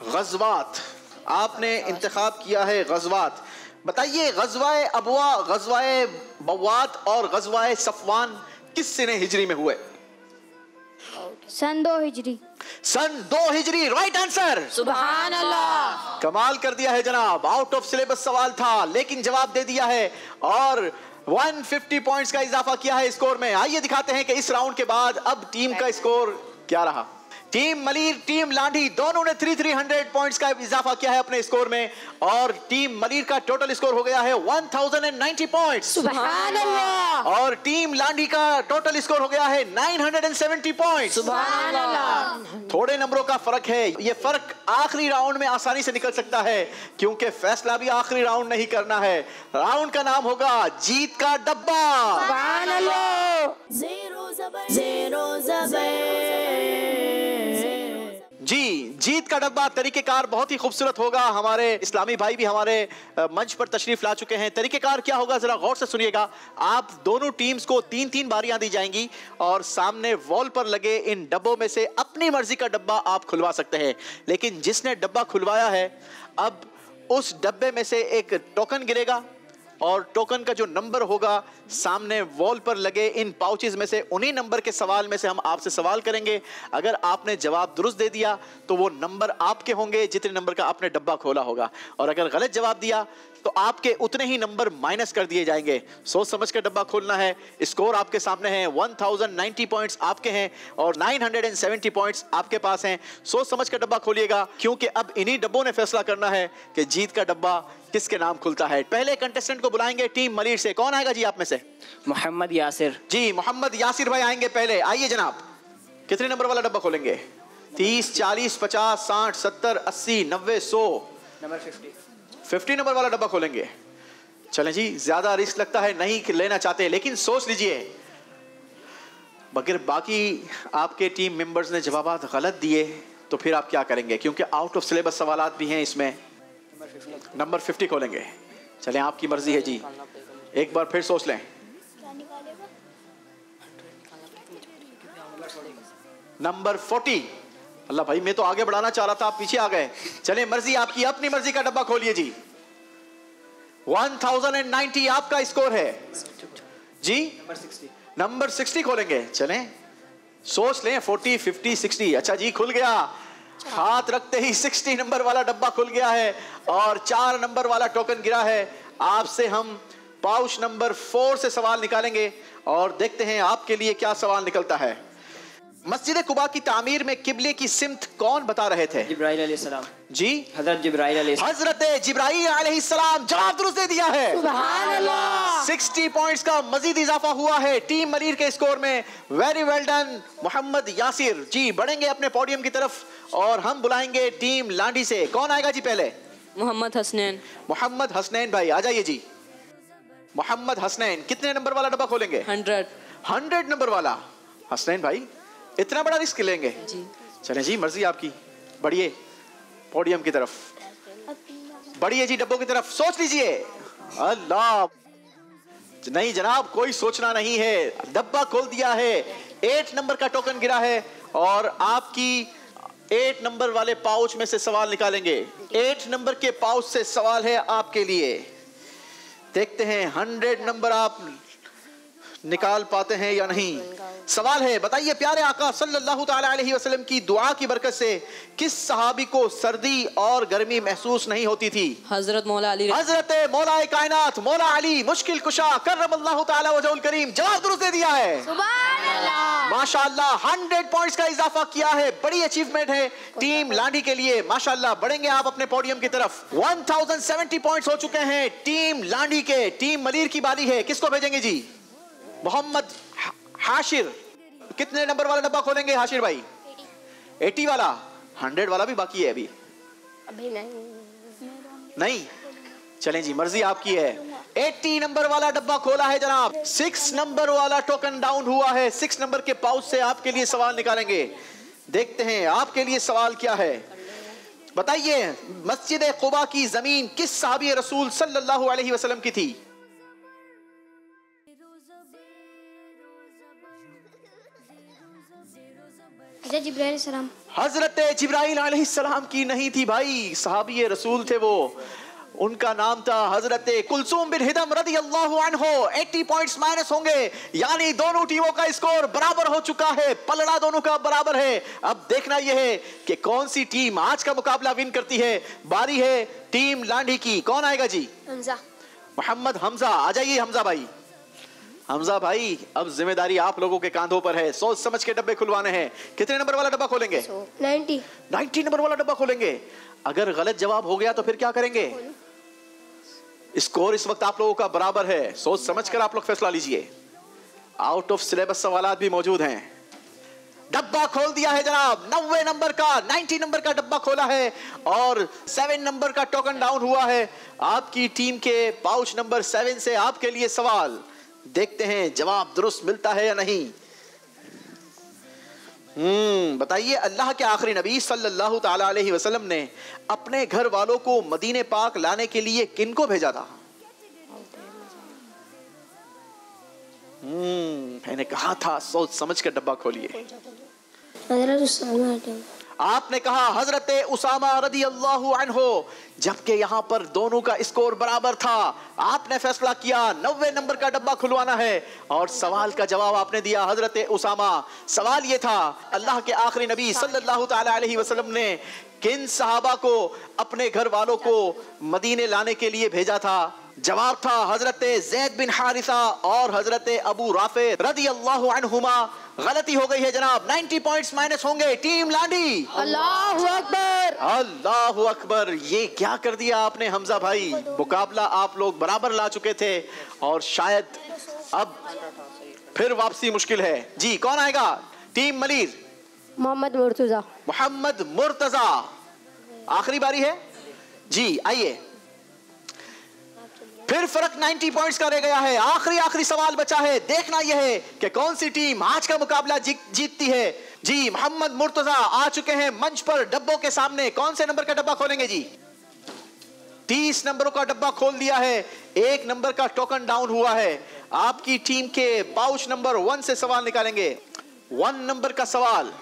गज़वात आपने इंतखाब किया है। गज़वात बताइए गज़वाए अबवा, गज़वाए बवात और गज़वाए सफवान किस सने हिजरी में हुए? सन 2 हिजरी। सन 2 हिजरी। Right answer. सुभान अल्लाह। कमाल कर दिया है जनाब। आउट ऑफ सिलेबस सवाल था लेकिन जवाब दे दिया है और 150 पॉइंट्स का इजाफा किया है स्कोर में। आइए दिखाते हैं कि इस राउंड के बाद अब टीम का स्कोर क्या रहा। टीम मलीर, टीम लांडी दोनों ने 300 पॉइंट्स का इजाफा किया है अपने स्कोर में और टीम मलीर का टोटल स्कोर हो गया है 1090 पॉइंट्स। सुभान अल्लाह। और टीम लांडी का टोटल स्कोर हो गया है 970 पॉइंट्स। सुभान अल्लाह। थोड़े नंबरों का फर्क है, ये फर्क आखिरी राउंड में आसानी से निकल सकता है क्योंकि फैसला भी आखिरी राउंड नहीं करना है। राउंड का नाम होगा जीत का डब्बा। सुभान अल्लाह। जी, जीत का डब्बा तरीकेकार बहुत ही खूबसूरत होगा। हमारे इस्लामी भाई भी हमारे मंच पर तशरीफ ला चुके हैं। तरीकेकार क्या होगा जरा गौर से सुनिएगा। आप दोनों टीम्स को 3-3 बारियां दी जाएंगी और सामने वॉल पर लगे इन डब्बों में से अपनी मर्जी का डब्बा आप खुलवा सकते हैं, लेकिन जिसने डब्बा खुलवाया है अब उस डब्बे में से एक टोकन गिरेगा और टोकन का जो नंबर होगा सामने वॉल पर लगे इन पाउचेस में से उन्हीं नंबर के सवाल में से हम आपसे सवाल करेंगे। अगर आपने जवाब दुरुस्त दे दिया तो वो नंबर आपके होंगे जितने नंबर का आपने डब्बा खोला होगा, और अगर गलत जवाब दिया तो आपके उतने ही नंबर माइनस कर दिए जाएंगे। सोच समझ कर डब्बा खोलना है। स्कोर आपके सामने है, 1090 पॉइंट्स आपके हैं और 970 पॉइंट्स आपके पास हैं। सोच समझ कर डब्बा खोलिएगा क्योंकि अब इन्हीं डब्बों ने फैसला करना है कि जीत का डब्बा किसके नाम खुलता है। पहले कंटेस्टेंट को बुलाएंगे टीम मलीर से। कौन आएगा जी आप में से? मोहम्मद यासिर। जी, मोहम्मद यासिर भाई आएंगे पहले। आइए जनाब, कितने नंबर वाला डब्बा खोलेंगे? 30, 40, 50, 60, 70, 80, 90, 100। नंबर 50 नंबर वाला डब्बा खोलेंगे। चलें जी, ज्यादा रिस्क लगता है, नहीं लेना चाहते, लेकिन सोच लीजिए अगर बाकी आपके टीम मेंबर्स ने जवाब गलत दिए तो फिर आप क्या करेंगे, क्योंकि आउट ऑफ सिलेबस सवालात भी हैं इसमें। नंबर 50 खोलेंगे। चलें, आपकी मर्जी है जी, एक बार फिर सोच लें। नंबर 40। अल्लाह भाई, मैं तो आगे बढ़ाना चाह रहा था, आप पीछे आ गए। चलें, मर्जी आपकी, अपनी मर्जी का डब्बा खोलिए जी। 1090 आपका स्कोर है जी। नंबर 60 खोलेंगे। चलें, सोच लें, 40, 50, 60। अच्छा जी, खुल गया। हाथ रखते ही 60 नंबर वाला डब्बा खुल गया है और 4 नंबर वाला टोकन गिरा है। आपसे हम पाउच नंबर 4 से सवाल निकालेंगे और देखते हैं आपके लिए क्या सवाल निकलता है। मस्जिद कुबा की तामीर में किबले की सिमत कौन बता रहे थे? जिब्राइल अलैहिस्सलाम जी, हजरत जिब्राइल अलैहिस्सलाम। हजरत जिब्राइल अलैहिस्सलाम जवाब दुरुस्त दे दिया है। सुभान अल्लाह। 60 पॉइंट्स का मजीद इजाफा हुआ है टीम मलीर के स्कोर में। Very well done Mohammad Yasir ji. बढ़ेंगे अपने पोडियम की तरफ और हम बुलाएंगे टीम लांडी से। कौन आएगा जी पहले? मोहम्मद हसनैन। मोहम्मद हसनैन भाई आ जाइए जी। मोहम्मद हसनैन, कितने नंबर वाला डब्बा खोलेंगे? 100 नंबर वाला। हसनैन भाई, इतना बड़ा रिस्क लेंगे जी? चलें जी, मर्जी आपकी। बढ़िए पोडियम की तरफ, बढ़िए जी डब्बों की तरफ। सोच लीजिए। अल्लाह, नहीं जनाब, कोई सोचना नहीं है, डब्बा खोल दिया है। 8 नंबर का टोकन गिरा है और आपकी 8 नंबर वाले पाउच में से सवाल निकालेंगे। 8 नंबर के पाउच से सवाल है आपके लिए। देखते हैं 100 नंबर आप निकाल पाते हैं या नहीं। सवाल है, बताइए प्यारे आका सल्लल्लाहु ताला अलैहि वसल्लम की दुआ की बरकत से किस सहाबी को सर्दी और गर्मी महसूस नहीं होती थी? हजरत मौला अली। हजरत मौला कायनात मौला अली मुश्किल कुशा करमल्लाहु ताला वजहुल करीम। जवाब दुरुस्त दे दिया है। सुभान अल्लाह। माशाअल्लाह, 100 पॉइंट्स का इजाफा किया है। बड़ी अचीवमेंट है टीम लांडी के लिए। माशाअल्लाह, बढ़ेंगे आप अपने पोडियम की तरफ। 1070 पॉइंट्स हो चुके हैं टीम लांडी के। टीम मलीर की बारी है। किसको भेजेंगे जी? मोहम्मद हाशिर। कितने नंबर वाला डब्बा खोलेंगे हाशिर भाई? 80 वाला। 100 वाला भी बाकी है अभी नहीं। चलें जी, मर्जी आपकी है। 80 नंबर वाला डब्बा खोला है जनाब। 6 नंबर वाला टोकन डाउन हुआ है। 6 नंबर के पाउच से आपके लिए सवाल निकालेंगे। देखते हैं आपके लिए सवाल क्या है। बताइए, मस्जिद कुबा की जमीन किस सहाबी रसूल सल्लल्लाहु अलैहि वसल्लम की थी? हजरत जिब्राइल अलैहिस्सलाम की नहीं थी भाई, सहाबी रसूल थे वो। उनका नाम था हजरत कुलसूम बिन हिदम रदियल्लाहु अन्हु। 80 पॉइंट्स माइनस होंगे, यानी दोनों टीमों का स्कोर बराबर हो चुका है। पलड़ा दोनों का बराबर है। अब देखना यह है कि कौन सी टीम आज का मुकाबला विन करती है। बारी है टीम लांडी की। कौन आएगा जी? हमजा। मोहम्मद हमजा, आ जाइए हमजा भाई। हमजा भाई, अब जिम्मेदारी आप लोगों के कांधों पर है, सोच समझ के डब्बे खुलवाने हैं। कितने नंबर वाला डब्बा खोलेंगे? 90 नंबर वाला डब्बा खोलेंगे। अगर गलत जवाब हो गया तो फिर क्या करेंगे? स्कोर इस वक्त आप लोगों का बराबर है, सोच समझ कर आप लोग फैसला लीजिए। आउट ऑफ सिलेबस सवालात भी मौजूद हैं। डब्बा खोल दिया है जनाब, 90 नंबर का, 90 नंबर का डब्बा खोला है और 7 नंबर का टोकन डाउन हुआ है। आपकी टीम के पाउच नंबर 7 से आपके लिए सवाल, देखते हैं जवाब दुरुस्त मिलता है या नहीं। बताइए, अल्लाह के आखिरी नबी सल्लल्लाहु ताला अलैहि वसल्लम ने अपने घर वालों को मदीने पाक लाने के लिए किनको भेजा था? मैंने कहा था सोच समझ कर डब्बा खोलिए। आपने कहा हजरत उसामा रदी अल्लाहु अन्हु, जबकि यहां पर दोनों का स्कोर बराबर था। आपने फैसला किया 90 नंबर का डब्बा खुलवाना है और सवाल का जवाब आपने दिया हजरत उसामा। सवाल ये था, अल्लाह के आखिरी नबी सल्लल्लाहु ताला अलैहि वसल्लम ने किन सहाबा को अपने घर वालों को मदीने लाने के लिए भेजा था? जवाब था हजरत ज़ैद बिन हारिसा और हजरत अबू राफे रदी अल्लाहु अन्हुमा। गलती हो गई है जनाब, 90 पॉइंट्स माइनस होंगे टीम लांडी। अल्लाहु अकबर, अल्लाहु अकबर। ये क्या कर दिया आपने हमजा भाई? मुकाबला आप लोग बराबर ला चुके थे और शायद अब फिर वापसी मुश्किल है। जी, कौन आएगा? टीम मलीर। मोहम्मद मुर्तजा। मोहम्मद मुर्तजा, आखिरी बारी है जी, आइए। फिर फर्क 90 पॉइंट्स का रह गया है। आखिरी सवाल बचा है, देखना यह है कि कौन सी टीम आज का मुकाबला जीतती है। जी, मोहम्मद मुर्तजा आ चुके हैं मंच पर डब्बों के सामने। कौन से नंबर का डब्बा खोलेंगे जी? 30 नंबरों का डब्बा खोल दिया है, 1 नंबर का टोकन डाउन हुआ है। आपकी टीम के पाउच नंबर 1 से सवाल निकालेंगे। 1 नंबर का सवाल,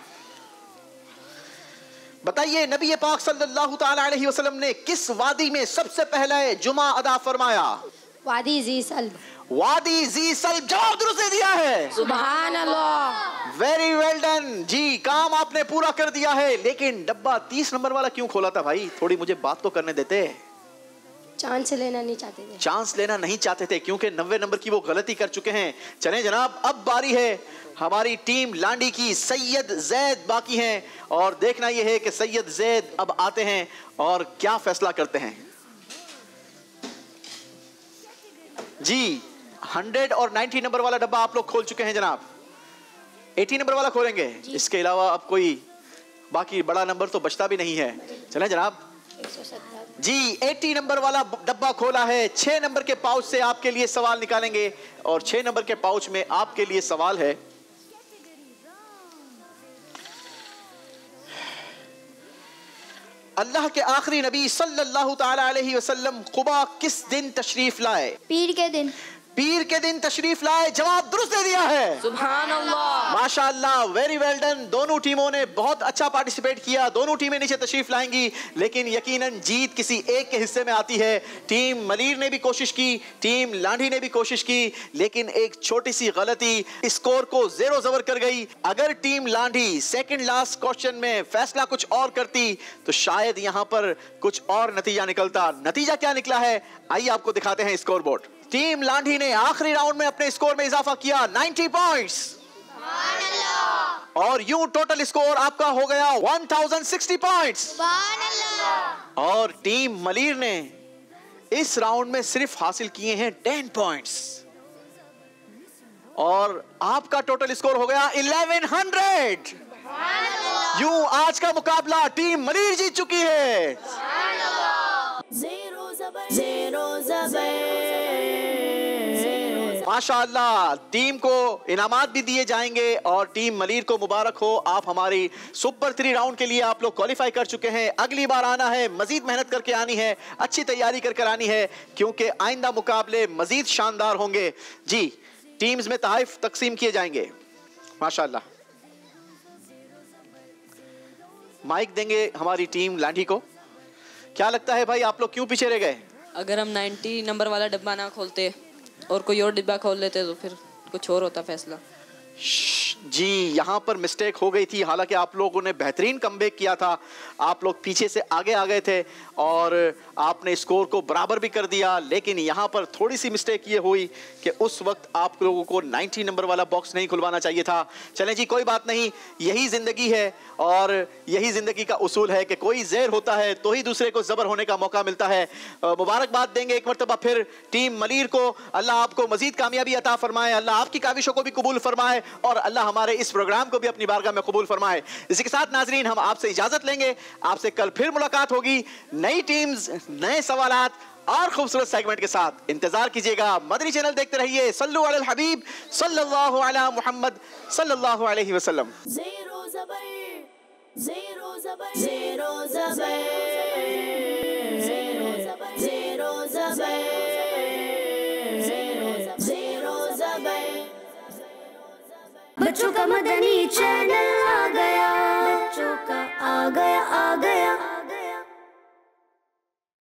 बताइए नबी पाक सल्लल्लाहु ताला अलैहि वसल्लम ने किस वादी में सबसे पहले जुमा अदा फरमाया? वादी जी सल्ब। वादी जी सल्ब, जवाब दुरुस्त दे दिया है। सुभान अल्लाह, वेरी वेल डन जी, काम आपने पूरा कर दिया है। लेकिन डब्बा 30 नंबर वाला क्यों खोला था भाई? थोड़ी मुझे बात तो करने देते। चांस लेना नहीं चाहते थे। चांस लेना नहीं चाहते थे क्योंकि 90 नंबर की वो गलती कर चुके हैं। चलें जनाब, अब बारी है हमारी टीम लांडी की। सैयद जैद बाकी हैं और देखना यह है कि सैयद जैद अब आते हैं और क्या फैसला करते हैं। जी, 100 और 90 नंबर वाला डब्बा आप लोग खोल चुके हैं जनाब। 80 नंबर वाला खोलेंगे, इसके अलावा अब कोई बाकी बड़ा नंबर तो बचता भी नहीं है। चलें जनाब जी, 80 नंबर वाला डब्बा खोला है। 6 नंबर के पाउच से आपके लिए सवाल निकालेंगे और 6 नंबर के पाउच में आपके लिए सवाल है, अल्लाह के आखिरी नबी सल्लल्लाहु ताला अलैहि वसल्लम कुबा किस दिन तशरीफ लाए? पीर के दिन। पीर के दिन तशरीफ लाए, जवाब दुरुस्त दे दिया है। सुभान अल्लाह, माशाअल्लाह, वेरी वेल डन। दोनों टीमों ने बहुत अच्छा पार्टिसिपेट किया। दोनों टीमें नीचे तशरीफ लाएंगी, लेकिन यकीनन जीत किसी एक के हिस्से में आती है। टीम मलीर ने भी कोशिश की, टीम लांडी ने भी कोशिश की, लेकिन एक छोटी सी गलती स्कोर को 0 ज़बर कर गई। अगर team Landhi second last question में फैसला कुछ और करती तो शायद यहां पर कुछ और नतीजा निकलता। नतीजा क्या निकला है, आइए आपको दिखाते हैं स्कोर बोर्ड। टीम लांडी ने आखिरी राउंड में अपने स्कोर में इजाफा किया 90 पॉइंट्स और यूं टोटल स्कोर आपका हो गया 1060 पॉइंट्स। और टीम मलीर ने इस राउंड में सिर्फ हासिल किए हैं 10 पॉइंट्स और आपका टोटल स्कोर हो गया 1100। यूं आज का मुकाबला टीम मलीर जीत चुकी है। माशाअल्लाह, टीम को इनामात भी दिए जाएंगे और टीम मलीर को मुबारक हो, आप हमारी सुपर 3 राउंड के लिए आप लोग क्वालिफाई कर चुके हैं। अगली बार आना है, मजीद मेहनत करके आनी है, अच्छी तैयारी करके आनी है, क्योंकि आइंदा मुकाबले मजीद शानदार होंगे। जी, टीम्स में तहफ़ तकसीम किए जाएंगे। माशाअल्लाह, माइक देंगे हमारी टीम लांडी को। क्या लगता है भाई, आप लोग क्यों पीछे रह गए? अगर हम 90 नंबर वाला डब्बा ना खोलते और कोई और डिब्बा खोल लेते तो फिर कुछ और होता फैसला। जी यहाँ पर मिस्टेक हो गई थी, हालांकि आप लोगों ने बेहतरीन कमबैक किया था, आप लोग पीछे से आगे आ गए थे और आपने स्कोर को बराबर भी कर दिया, लेकिन यहाँ पर थोड़ी सी मिस्टेक ये हुई कि उस वक्त आप लोगों को 90 नंबर वाला बॉक्स नहीं खुलवाना चाहिए था। चलें जी, कोई बात नहीं, यही ज़िंदगी है और यही ज़िंदगी का उसूल है कि कोई ज़ेर होता है तो ही दूसरे को ज़बर होने का मौका मिलता है। मुबारकबाद देंगे एक मरतबा फिर टीम मलीर को। अल्लाह आपको मज़ीद कामयाबी अता फरमाए, अल्लाह आपकी काविशों को भी कबूल फरमाए और अल्लाह हमारे इस प्रोग्राम को भी अपनी बारगाह में कबूल फरमाए। इसी के साथ नाजरीन हम आपसे इजाज़त लेंगे, आपसे कल फिर मुलाकात होगी नई टीम्स, नए सवालात और खूबसूरत सेगमेंट के साथ। इंतजार कीजिएगा, मदनी चैनल देखते रहिए। सल्लु अलल हबीब सल्लल्लाहु अला मुहम्मद सल्लल्लाहु अलैहि वसल्लम। ज़ेरो ज़बर, ज़ेरो ज़बर, ज़ेरो ज़बर, ज़ेरो ज़बर, ज़ेरो ज़बर, ज़ेरो ज़बर। बच्चों का मदनी चैनल।